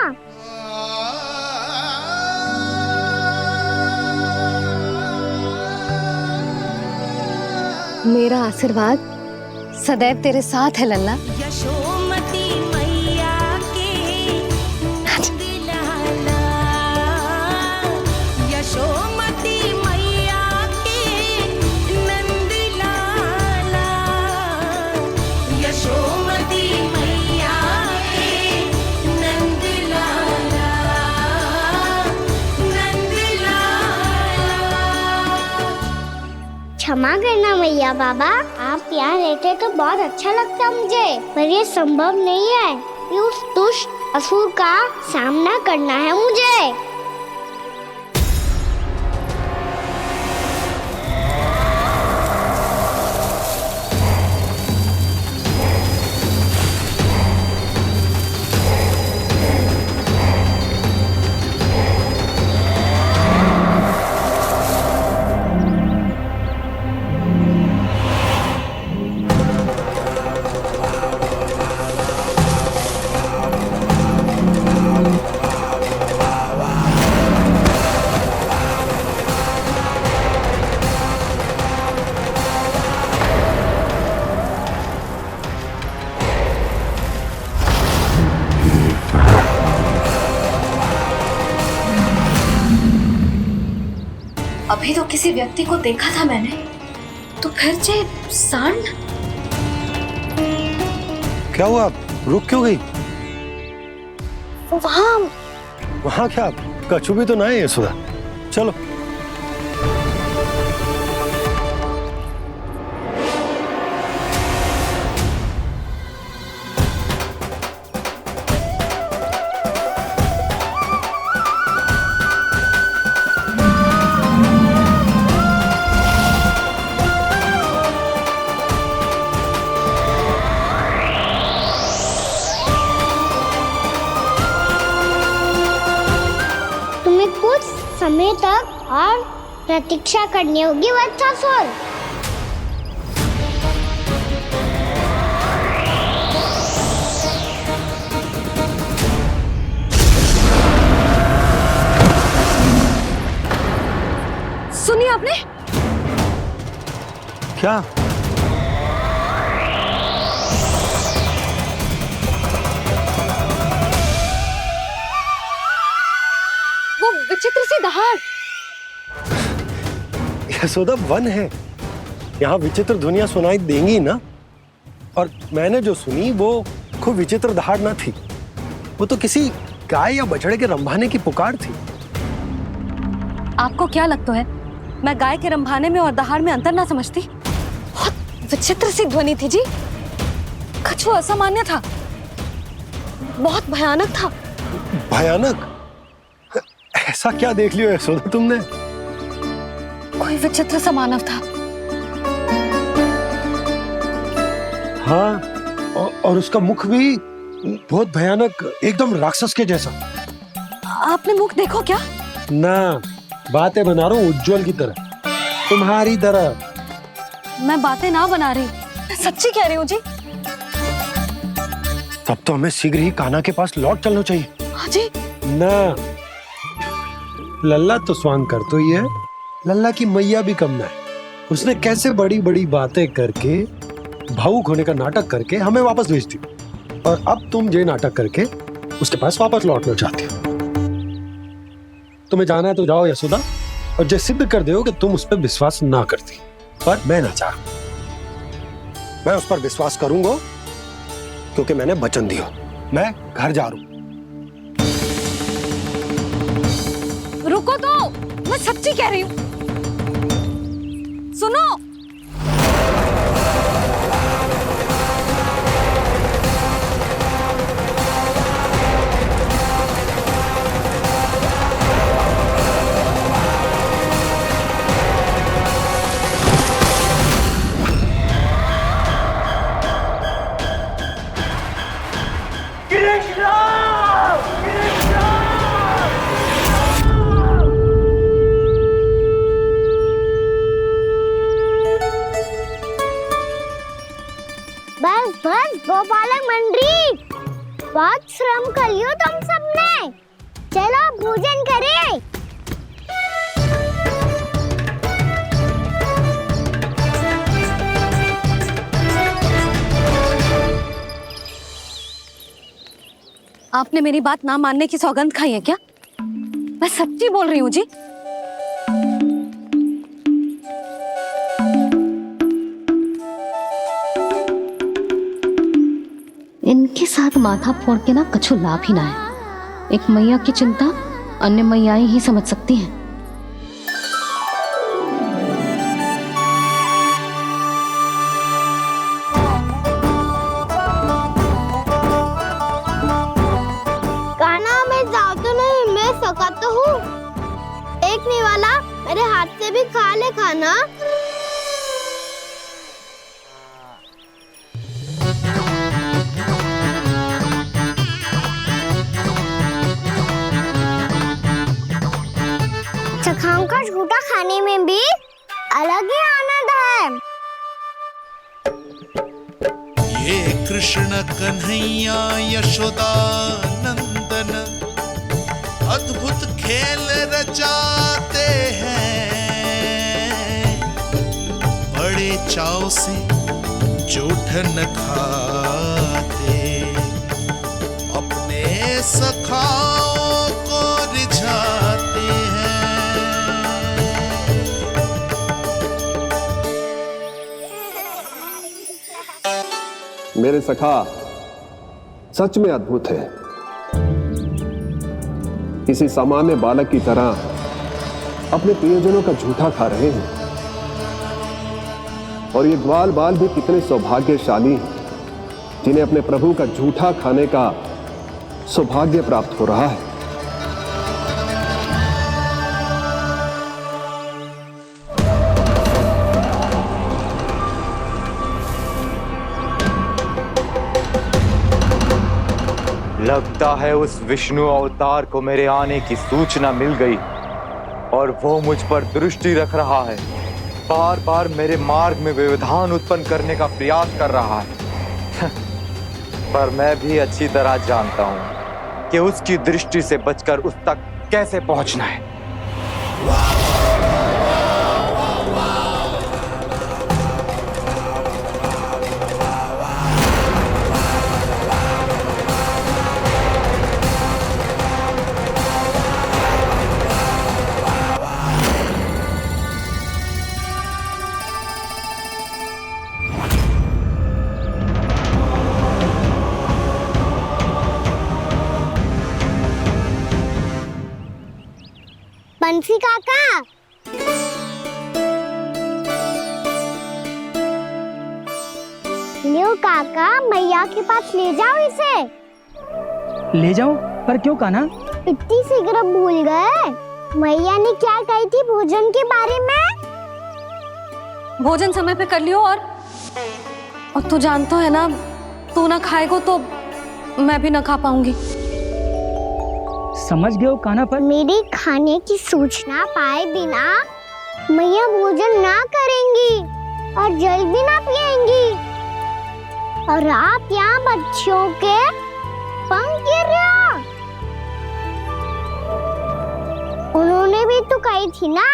मेरा आशीर्वाद सदैव तेरे साथ है लल्ला। यशोमती मैया के नंद लाला, यशोमती मैया के नंद लाला, यशोमती मैया के नंद लाला, नंद लाला। क्षमा करना मैया बाबा, आप यहाँ रहते तो बहुत अच्छा लगता मुझे, पर ये संभव नहीं है। ये उस दुष्ट असुर का सामना करना है मुझे। अभी तो किसी व्यक्ति को देखा था मैंने, तो फिर जे सांड। क्या हुआ, रुक क्यों गई? वहां क्या, कछु भी तो ना है यशोदा। चलो। कुछ समय तक और प्रतीक्षा करनी होगी वत्सासुर। सुनिए आपने क्या? विचित्र सी दहाड़। यशोदा वन है, यहाँ विचित्र ध्वनियां सुनाई देंगी ना। और मैंने जो सुनी वो खूब विचित्र दहाड़ ना थी, वो तो किसी गाय या बछड़े के रंभाने की पुकार थी। आपको क्या लगता है मैं गाय के रंभाने में और दहाड़ में अंतर ना समझती? बहुत विचित्र सी ध्वनि थी जी, कुछ वो असामान्य था, बहुत भयानक था। भयानक? ऐसा क्या देख लियो यशोदा तुमने? कोई विचित्र सा मानव था। हाँ, और उसका मुख भी बहुत भयानक, एकदम राक्षस के जैसा। आपने मुख देखो क्या? ना, बातें बना रहा हूँ उज्जवल की तरह, तुम्हारी तरह। मैं बातें ना बना रही, मैं सच्ची कह रही हूँ जी। तब तो हमें शीघ्र ही कान्हा के पास लौट चलना चाहिए। हाँ जी। ना, लल्ला तो स्वांग कर तो ही है, लल्ला की मैया भी कम ना है। उसने कैसे बड़ी बड़ी बातें करके, भावुक होने का नाटक करके हमें वापस भेज दी, और अब तुम ये नाटक करके उसके पास वापस लौटना चाहती हो। तुम्हें जाना है तो जाओ यशोदा, और जो सिद्ध कर दो कि तुम उस पर विश्वास ना करती, पर मैं ना चाहूं। मैं उस पर विश्वास करूंगा क्योंकि मैंने वचन दिया। मैं घर जा रहा हूं। रुको तो, मैं सच्ची कह रही हूँ। सुनो, बस बस गोपालक मंडली, बहुत श्रम कर लियो तुम सबने, चलो भोजन करें। आपने मेरी बात ना मानने की सौगंध खाई है क्या? मैं सच्ची बोल रही हूँ जी। इनके साथ माथा फोड़ के ना कछु लाभ ही ना है। एक मैया की चिंता अन्य मैयाएं ही समझ सकती हैं। कान्हा मैं जाऊँ तो नहीं, मैं सका तो हूँ। एक नहीं वाला मेरे हाथ से भी खा ले खाना। चखाओं का झूठा खाने में भी अलग ही आनंद है। ये कृष्ण कन्हैया यशोदा नंदन अद्भुत खेल रचाते हैं, बड़े चाव से जूठन खाते, अपने सखाओं को रिझाते हैं। मेरे सखा, सच में अद्भुत है। किसी सामान्य बालक की तरह अपने प्रियजनों का झूठा खा रहे हैं। और ये ग्वाल बाल भी कितने सौभाग्यशाली हैं जिन्हें अपने प्रभु का झूठा खाने का सौभाग्य प्राप्त हो रहा है। लगता है उस विष्णु अवतार को मेरे आने की सूचना मिल गई और वो मुझ पर दृष्टि रख रहा है। बार बार मेरे मार्ग में व्यवधान उत्पन्न करने का प्रयास कर रहा है। पर मैं भी अच्छी तरह जानता हूं कि उसकी दृष्टि से बचकर उस तक कैसे पहुंचना है। बंसी काका, लियो काका, मैया के पास ले जाओ इसे। ले जाओ? पर क्यों कान्हा? इतनी शीघ्र भूल गए? मैया ने क्या कही थी भोजन के बारे में? भोजन समय पे कर लियो। और तू जानता है ना, तू ना खाएगो तो मैं भी ना खा पाऊंगी। समझ गए हो कान्हा? पर मेरे खाने की सूचना पाए बिना मैया भोजन ना करेंगी और जल भी ना पिएंगी। और आप यहाँ बच्चों के पंख गिर रहे हो। उन्होंने भी तो कही थी ना,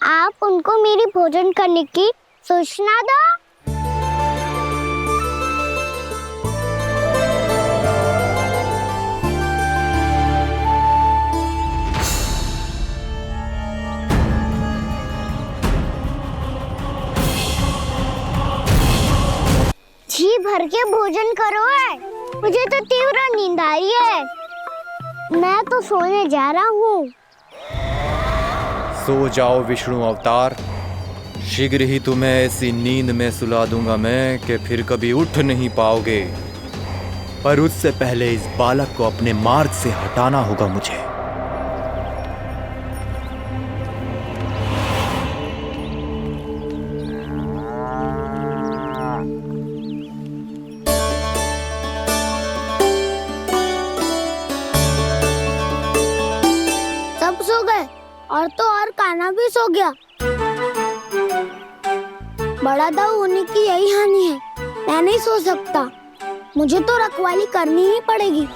आप उनको मेरी भोजन करने की सूचना दो। जी भर के भोजन करो है, मुझे तो तीव्र नींद आ रही है। मैं तो सोने जा रहा हूँ। सो जाओ विष्णु अवतार, शीघ्र ही तुम्हें ऐसी नींद में सुला दूंगा मैं कि फिर कभी उठ नहीं पाओगे। पर उससे पहले इस बालक को अपने मार्ग से हटाना होगा मुझे। सब सो गए और तो और कान्हा भी सो गया। बड़ा दाऊ होने की यही हानि है। मैं नहीं सो सकता, मुझे तो रखवाली करनी ही पड़ेगी।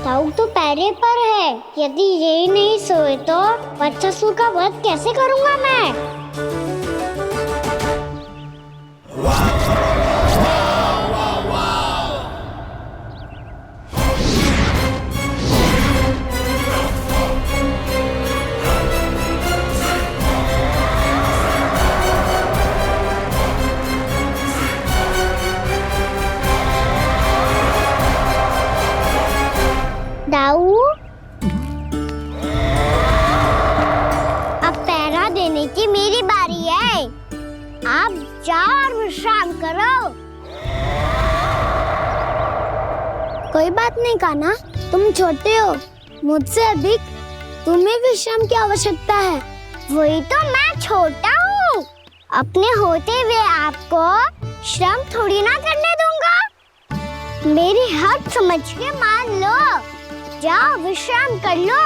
दाऊ तो पैरे पर है। यदि यही नहीं सोए तो बच्चासुर का वध कैसे करूंगा मैं? दाऊ, अब पहरा देने की मेरी बारी है। आप जाओ और विश्राम करो। कोई बात नहीं कान्हा, तुम छोटे हो, मुझसे अधिक तुम्हें विश्राम की आवश्यकता है। वही तो मैं छोटा हूँ, अपने होते हुए आपको श्रम थोड़ी ना करने दूंगा। मेरी हद समझ के मान लो। जाओ विश्राम कर लो।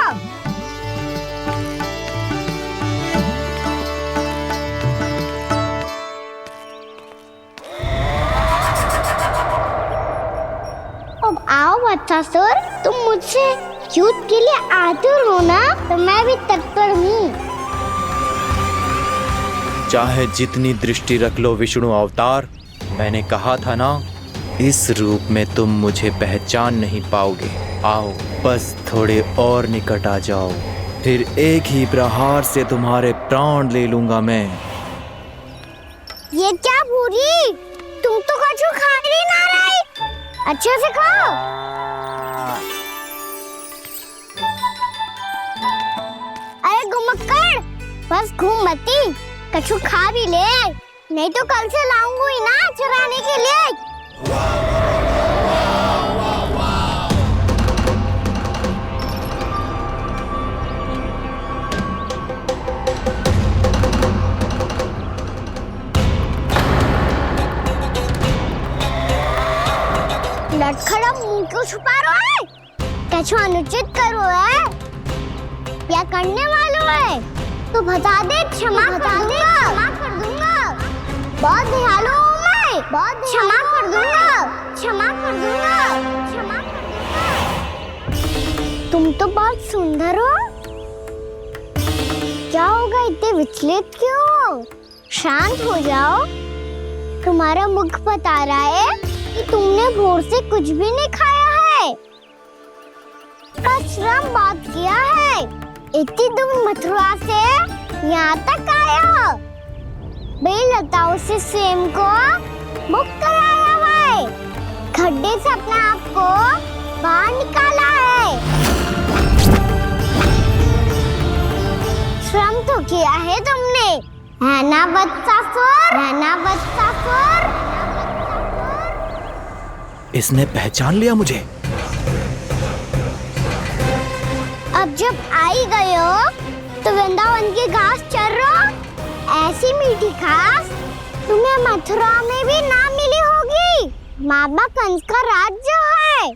अब आओ बच्चासुर, तुम मुझसे युद्ध के लिए आतुर हो ना, तो मैं भी तत्पर हूँ। चाहे जितनी दृष्टि रख लो विष्णु अवतार, मैंने कहा था ना, इस रूप में तुम मुझे पहचान नहीं पाओगे। आओ बस थोड़े और निकट आ जाओ, फिर एक ही प्रहार से तुम्हारे प्राण ले लूंगा मैं। ये क्या भूरी, तुम तो कछु खा ही ना रही, अच्छे से खाओ। अरे घुमक्कड़, बस घूम मती, कछु खा भी ले, नहीं तो कल से लाऊंगा ही ना चुराने के लिए। लटखड़ा मुंह क्यों छुपा रहा है? कछु अनुचित कर रहा है या करने वालों है तो बता दे, क्षमा कर दूंगा। बहुत दयालु हूँ मैं, बहुत क्षमा कर दूंगा। तुम तो बहुत सुंदर हो, क्या होगा, इतने विचलित क्यों हो? शांत हो जाओ, तुम्हारा मुख बता रहा है कि तुमने भोर से कुछ भी नहीं खाया है, बस श्रम बात किया है। इतनी दूर मथुरा से यहाँ तक आए हो, बेलताओं से स्वयं को मुक्त कराया है, खड्डे से अपने आप को बाहर निकाला है। श्रम तो किया है तुमने, है ना वत्सासुर? इसने पहचान लिया मुझे। अब जब आई गए हो तो वृंदावन की घास चर रहो, ऐसी मीठी घास तुम्हें मथुरा में भी ना मिली होगी। मामा कंस का राज्य है।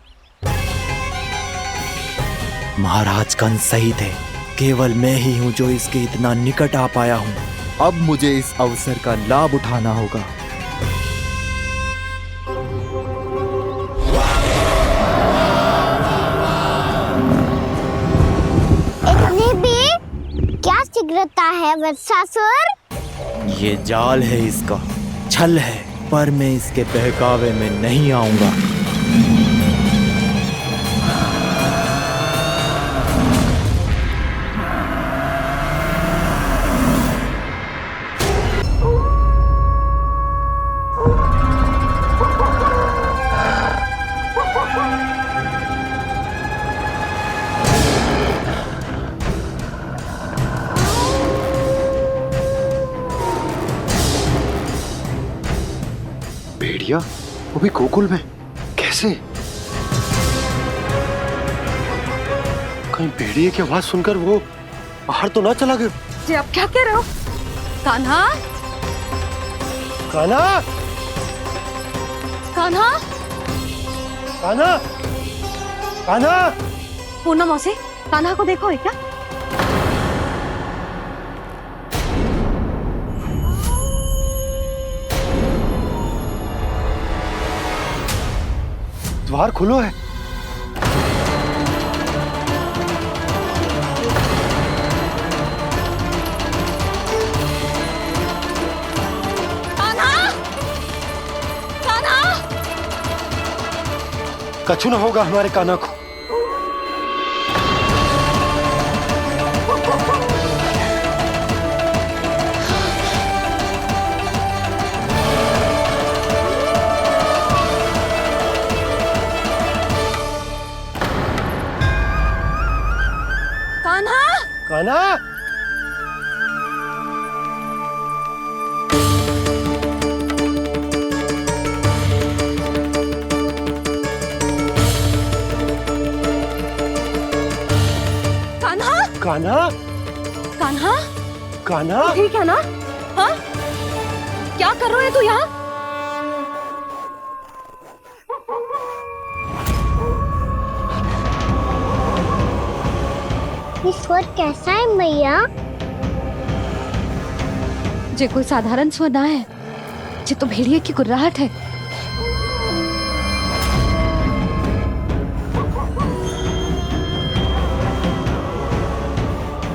महाराज कंस सही थे, केवल मैं ही हूँ जो इसके इतना निकट आ पाया हूँ। अब मुझे इस अवसर का लाभ उठाना होगा। इतने भी क्या शीघ्रता है वत्सासुर? ये जाल है इसका, छल है, पर मैं इसके बहकावे में नहीं आऊंगा। भेड़िया, वो भी गोकुल में, कैसे? कहीं भेड़िए की आवाज सुनकर वो बाहर तो ना चला गया? जी आप क्या कह रहे हो? कान्हा, कान्हा, कान्हा, कान्हा, कान्हा। पूनम मौसी, कान्हा को देखो है क्या? द्वार खुलो है। कान्हा, कान्हा, कछु ना होगा हमारे कान्हा को। कान्हा, कान्हा, कान्हा, कान्हा, कान्हा, ठीक है ना? हाँ? क्या कर रहे हो तू यहाँ? स्वर कैसा है मैया? जे कोई साधारण स्वर ना है, जे तो भेड़िए की गुर्राहट है।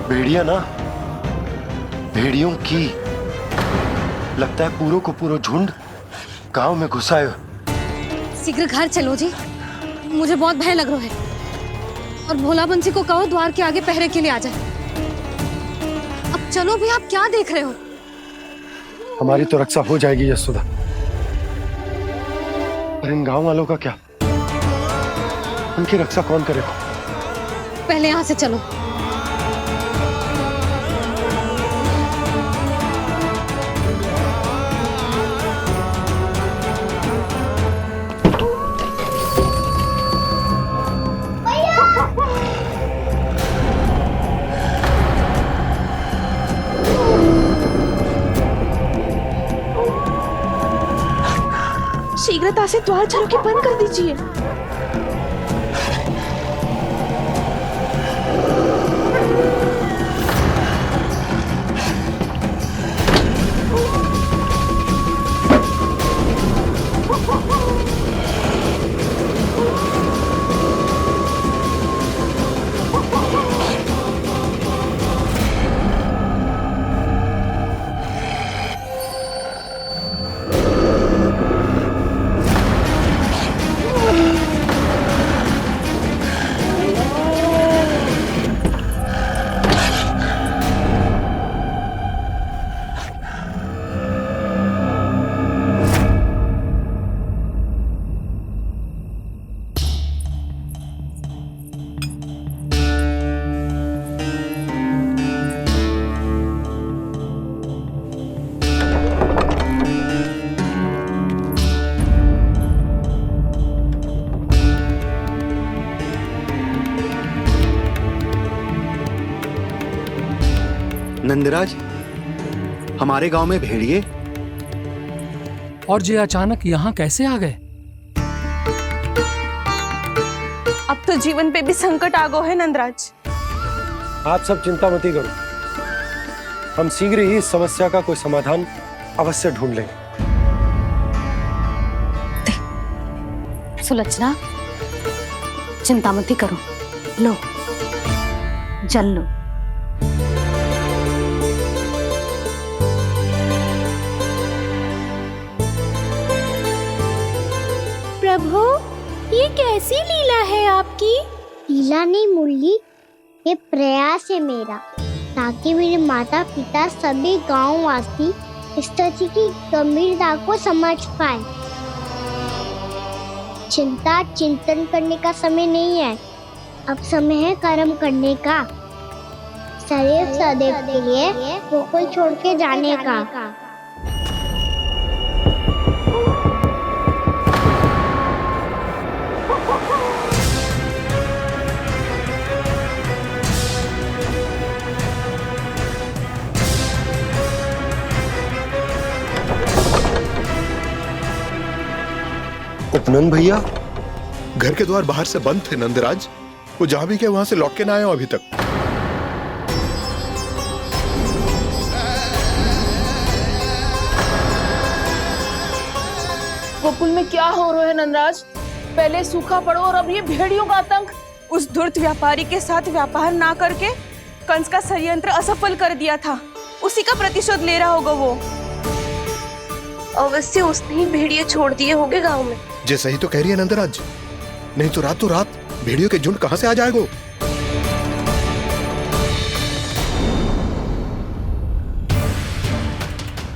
भेड़िया ना, भेड़ियों की, लगता है पूरो को पूरो झुंड गांव में घुसाए। शीघ्र घर चलो जी, मुझे बहुत भय लग रहा है। और भोला बंसी को कहो द्वार के आगे पहरे के लिए आ जाए। अब चलो भी, आप क्या देख रहे हो? हमारी तो रक्षा हो जाएगी यशोदा, पर इन गांव वालों का क्या? उनकी रक्षा कौन करेगा? पहले यहाँ से चलो। शीघ्रता से द्वार चलो के बंद कर दीजिए। नंदराज, हमारे गांव में भेड़िए और ये अचानक यहाँ कैसे आ गए? अब तो जीवन पे भी संकट आ गो है नंदराज। आप सब चिंता मत करो, हम शीघ्र ही इस समस्या का कोई समाधान अवश्य ढूंढ लेंगे। सुलक्षणा, चिंता मत करो, लो जल लो। प्रभु, ये कैसी लीला है आपकी? लीला नहीं मुरली, ये प्रयास है मेरा, ताकि मेरे माता पिता सभी गांव वासी इस स्थिति की गंभीरता को समझ पाए। चिंता चिंतन करने का समय नहीं है, अब समय है कर्म करने का, सदैव सदैव के लिए गोकुल छोड़ के जाने का। उपनंद भैया, घर के द्वार बाहर से बंद थे नंदराज, वो जहां भी गए वहां से लौट के ना आए हो अभी तक। गोकुल में क्या हो रहा है नंदराज? पहले सूखा पड़ो और अब ये भेड़ियों का आतंक। उस धूर्त व्यापारी के साथ व्यापार ना करके कंस का षड्यंत्र असफल कर दिया था, उसी का प्रतिशोध ले रहा होगा वो। अवश्य उसने ही भेड़िए छोड़ दिए होंगे गांव में। जैसा ही तो कह रही है नंदराज, नहीं तो रात भेड़ियों के झुंड कहां से आ जाएगा?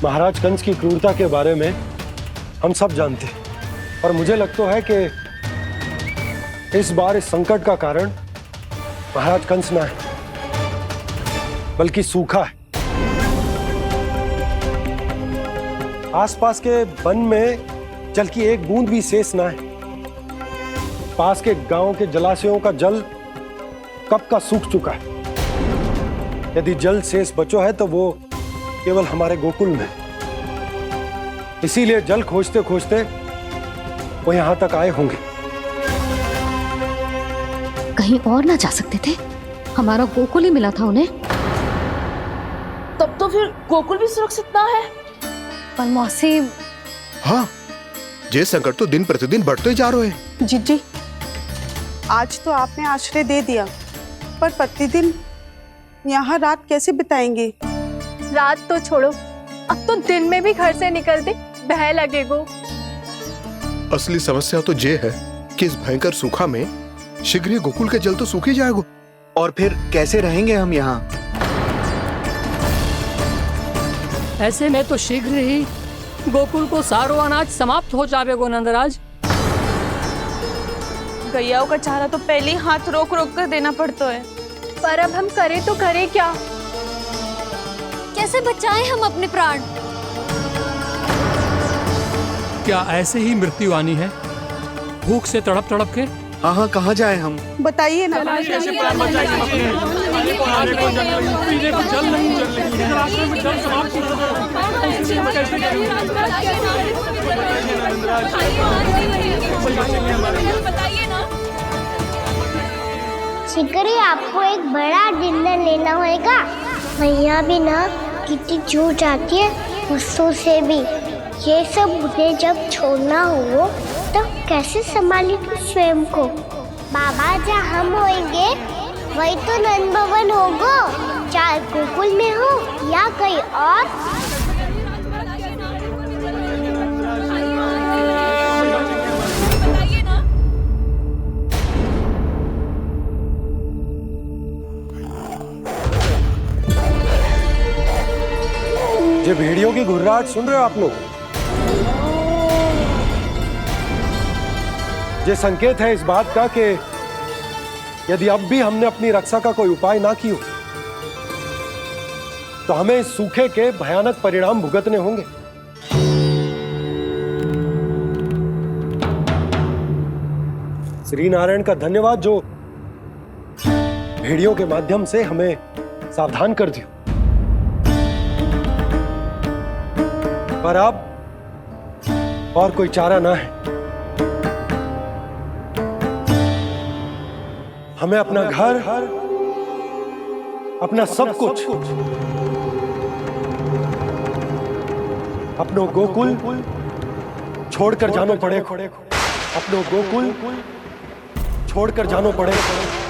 महाराज कंस की क्रूरता के बारे में हम सब जानते हैं, और मुझे लगता है कि इस बार इस संकट का कारण महाराज कंस ना है, बल्कि सूखा है। आसपास के वन में जल की एक बूंद भी शेष ना है। पास के गांव के जलाशयों का जल कब का सूख चुका है। यदि जल शेष बचो है तो वो केवल हमारे गोकुल में। इसीलिए जल खोजते खोजते वो यहां तक आए होंगे। कहीं और ना जा सकते थे? हमारा गोकुल ही मिला था उन्हें। तब तो फिर गोकुल भी सुरक्षित ना है। पर मौसी, हाँ, ये संकट तो दिन प्रतिदिन बढ़ते जा रहे हैं। जीजी, आज तो आपने आश्रय दे दिया, पर प्रतिदिन यहाँ रात कैसे बिताएंगे? रात तो छोड़ो, अब तो दिन में भी घर से निकलते भय लगेगो। असली समस्या तो ये है कि इस भयंकर सूखा में शीघ्र ही गोकुल के जल तो सूख ही जाएगा। और फिर कैसे रहेंगे हम यहाँ? ऐसे में तो शीघ्र ही गोकुल को सारो अनाज समाप्त हो जाएगा नंदराज। गैयाओं का चारा तो पहले ही हाथ रोक रोक कर देना पड़ता है। पर अब हम करें तो करें क्या? कैसे बचाएं हम अपने प्राण? क्या ऐसे ही मृत्यु आनी है, भूख से तड़प तड़प के? हाँ हाँ, कहाँ जाए हम? बताइए ना। कैसे प्राण बचाएं हम अपने? खाने को जल नहीं, पीने को जल नहीं, रास्ते में जल समाप्त हो शीघ्र ही आपको एक बड़ा डिनर लेना होगा। मैया भी ना कितनी जूझ आती है गुस्सों से भी। ये सब उन्हें जब छोड़ना हो तो कैसे संभाली तू स्वयं को? बाबा जहाँ हम होंगे वही तो नंद भवन होगा, चाहे गोकुल में हो या कहीं और। ये भेड़ियों की घुर्राहट सुन रहे हो आप लोग? ये संकेत है इस बात का कि यदि अब भी हमने अपनी रक्षा का कोई उपाय ना किया तो हमें इस सूखे के भयानक परिणाम भुगतने होंगे। श्री नारायण का धन्यवाद जो भेड़ियों के माध्यम से हमें सावधान कर दिया। पर अब और कोई चारा ना है। हमें अपना घर, अपना सब कुछ, अपनो गोकुल छोड़कर जानो पड़ेगा। अपनो गोकुल छोड़कर जानो पड़ेगा।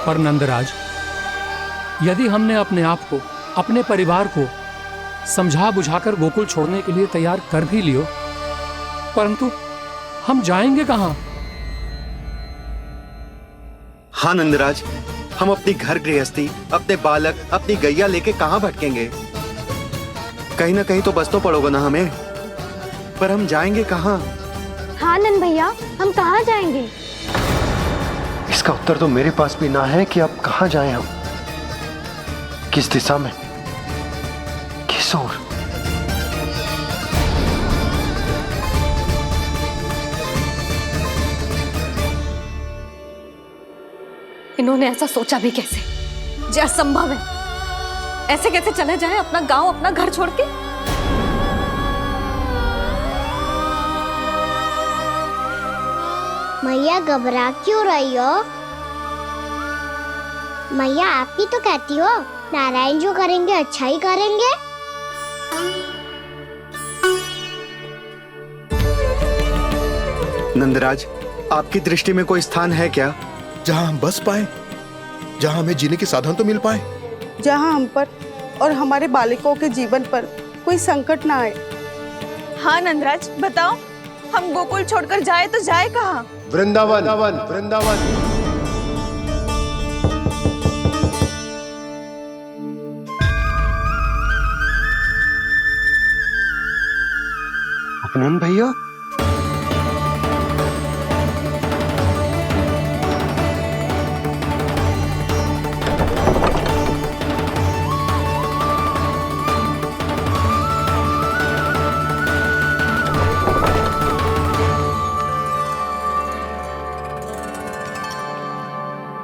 पर नंदराज, यदि हमने अपने आप को, अपने परिवार को समझा बुझाकर गोकुल छोड़ने के लिए तैयार कर भी लियो, परंतु हम जाएंगे कहां? हाँ नंदराज, हम अपनी घर गृहस्थी, अपने बालक, अपनी गैया लेके कहाँ भटकेंगे? कहीं ना कहीं तो बस तो पड़ोगा ना हमें। पर हम जाएंगे कहाँ? हाँ नंद भैया, हम कहाँ जाएंगे? इसका उत्तर तो मेरे पास भी ना है कि अब कहां जाएं हम, किस दिशा में, किस ओर। इन्होंने ऐसा सोचा भी कैसे? जो असंभव है। ऐसे कैसे चले जाएं अपना गांव, अपना घर छोड़ के? मैया घबरा क्यों रही हो? मैया आप ही तो कहती हो नारायण जो करेंगे अच्छा ही करेंगे। नंदराज, आपकी दृष्टि में कोई स्थान है क्या जहां हम बस पाए, जहां हमें जीने के साधन तो मिल पाए, जहाँ हम पर और हमारे बालकों के जीवन पर कोई संकट ना आए? हाँ नंदराज, बताओ, हम गोकुल छोड़कर जाए तो जाए कहाँ? वृंदावन। वृंदावन। नंद भैया,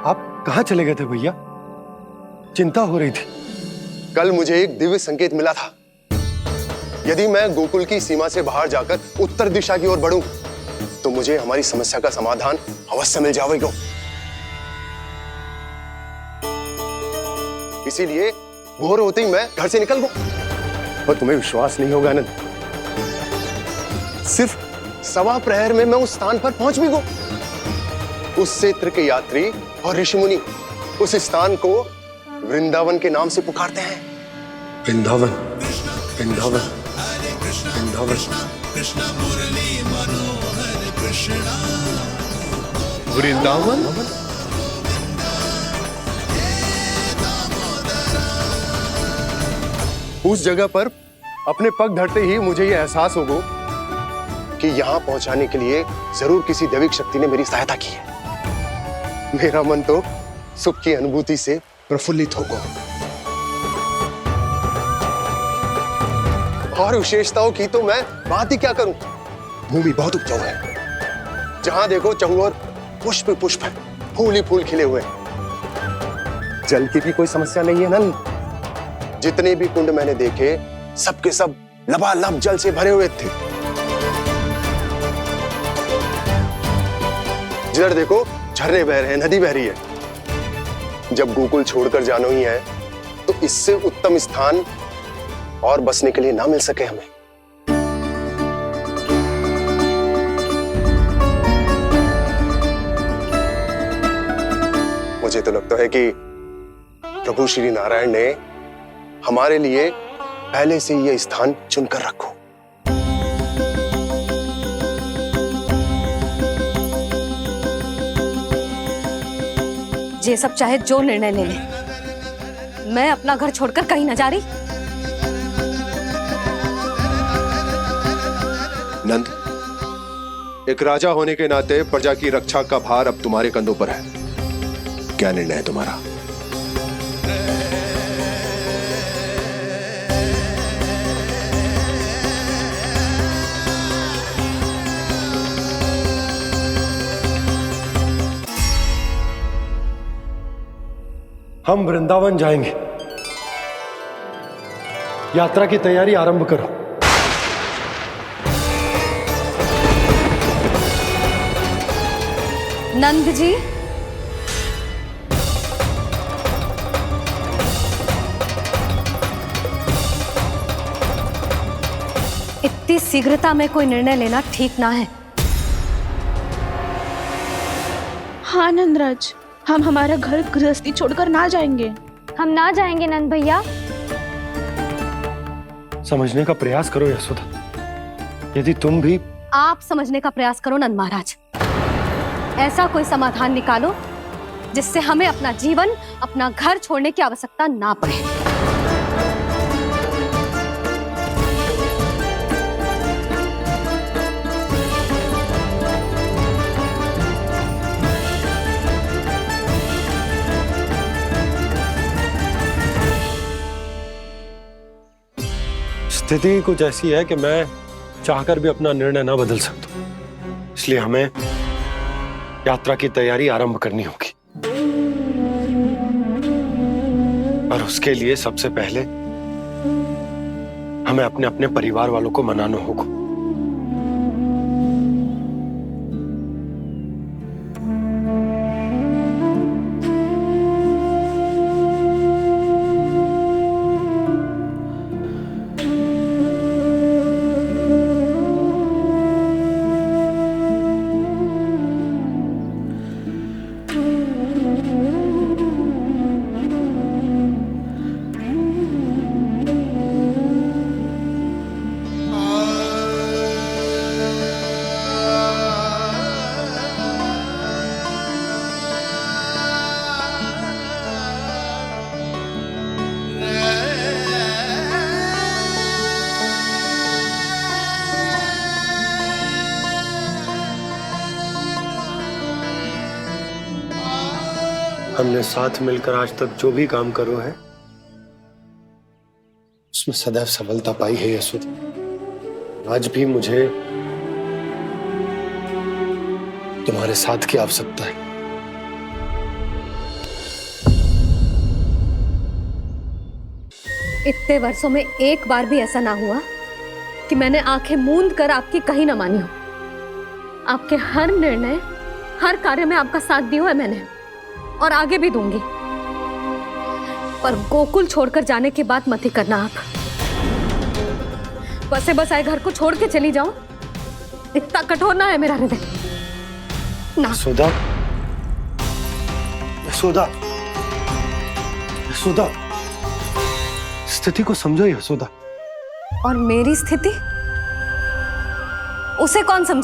आप कहाँ चले गए थे भैया? चिंता हो रही थी। कल मुझे एक दिव्य संकेत मिला था। यदि मैं गोकुल की सीमा से बाहर जाकर उत्तर दिशा की ओर बढ़ूं, तो मुझे हमारी समस्या का समाधान अवश्य मिल जाएगा। इसीलिए भोर होते ही मैं घर से निकल गया। पर तुम्हें विश्वास नहीं होगा आनंद, सिर्फ 1.25 प्रहर में मैं उस स्थान पर पहुंच भी गया। उस क्षेत्र के यात्री और ऋषि मुनि उस स्थान को वृंदावन के नाम से पुकारते हैं। वृंदावन, वृंदावन, वृंदावन, वृंदावन। उस जगह पर अपने पग धरते ही मुझे यह एहसास होगा कि यहां पहुंचाने के लिए जरूर किसी दैविक शक्ति ने मेरी सहायता की है। मेरा मन तो सुख की अनुभूति से प्रफुल्लित होगा। और विशेषताओं की तो मैं बात ही क्या करूं। भूमि बहुत उपजाऊ है, जहां देखो चहुओर पुष्प पुष्प है, फूल ही फूल खिले हुए हैं। जल की भी कोई समस्या नहीं है नंद। जितने भी कुंड मैंने देखे, सबके सब लबालब जल से भरे हुए थे। जिधर देखो झरने बह रहे हैं, नदी बह रही है। जब गोकुल छोड़कर जाना ही है, तो इससे उत्तम स्थान और बसने के लिए ना मिल सके हमें। मुझे तो लगता है कि प्रभु श्री नारायण ने हमारे लिए पहले से यह स्थान चुनकर रखो। ये सब चाहे जो निर्णय ले ले, मैं अपना घर छोड़कर कहीं न जा रही। नंद, एक राजा होने के नाते प्रजा की रक्षा का भार अब तुम्हारे कंधों पर है। क्या निर्णय है तुम्हारा? हम वृंदावन जाएंगे। यात्रा की तैयारी आरंभ करो। नंद जी, इतनी शीघ्रता में कोई निर्णय लेना ठीक ना है। हाँ नंदराज, हम हमारा घर गृहस्थी छोड़कर ना जाएंगे। हम ना जाएंगे नंद भैया। समझने का प्रयास करो यशोदा। यदि तुम भी आप समझने का प्रयास करो नंद महाराज। ऐसा कोई समाधान निकालो जिससे हमें अपना जीवन, अपना घर छोड़ने की आवश्यकता ना पड़े। स्थिति कुछ ऐसी है कि मैं चाहकर भी अपना निर्णय ना बदल सकता, इसलिए हमें यात्रा की तैयारी आरंभ करनी होगी। और उसके लिए सबसे पहले हमें अपने अपने परिवार वालों को मनाना होगा। हमने साथ मिलकर आज तक जो भी काम करो है उसमें सदैव सफलता पाई है यशोदा। आज भी मुझे तुम्हारे साथ की आवश्यकता है। इतने वर्षों में एक बार भी ऐसा ना हुआ कि मैंने आंखें मूंद कर आपकी कहीं ना मानी हो। आपके हर निर्णय, हर कार्य में आपका साथ दिया है मैंने, और आगे भी दूंगी। पर गोकुल छोड़कर जाने की बात मत ही करना आप। बसे बसाए घर को छोड़ के चली जाऊं, इतना कठोर ना है मेरा हृदय ना। यशोदा, यशोदा, यशोदा, स्थिति को समझो यशोदा। और मेरी स्थिति उसे कौन समझे?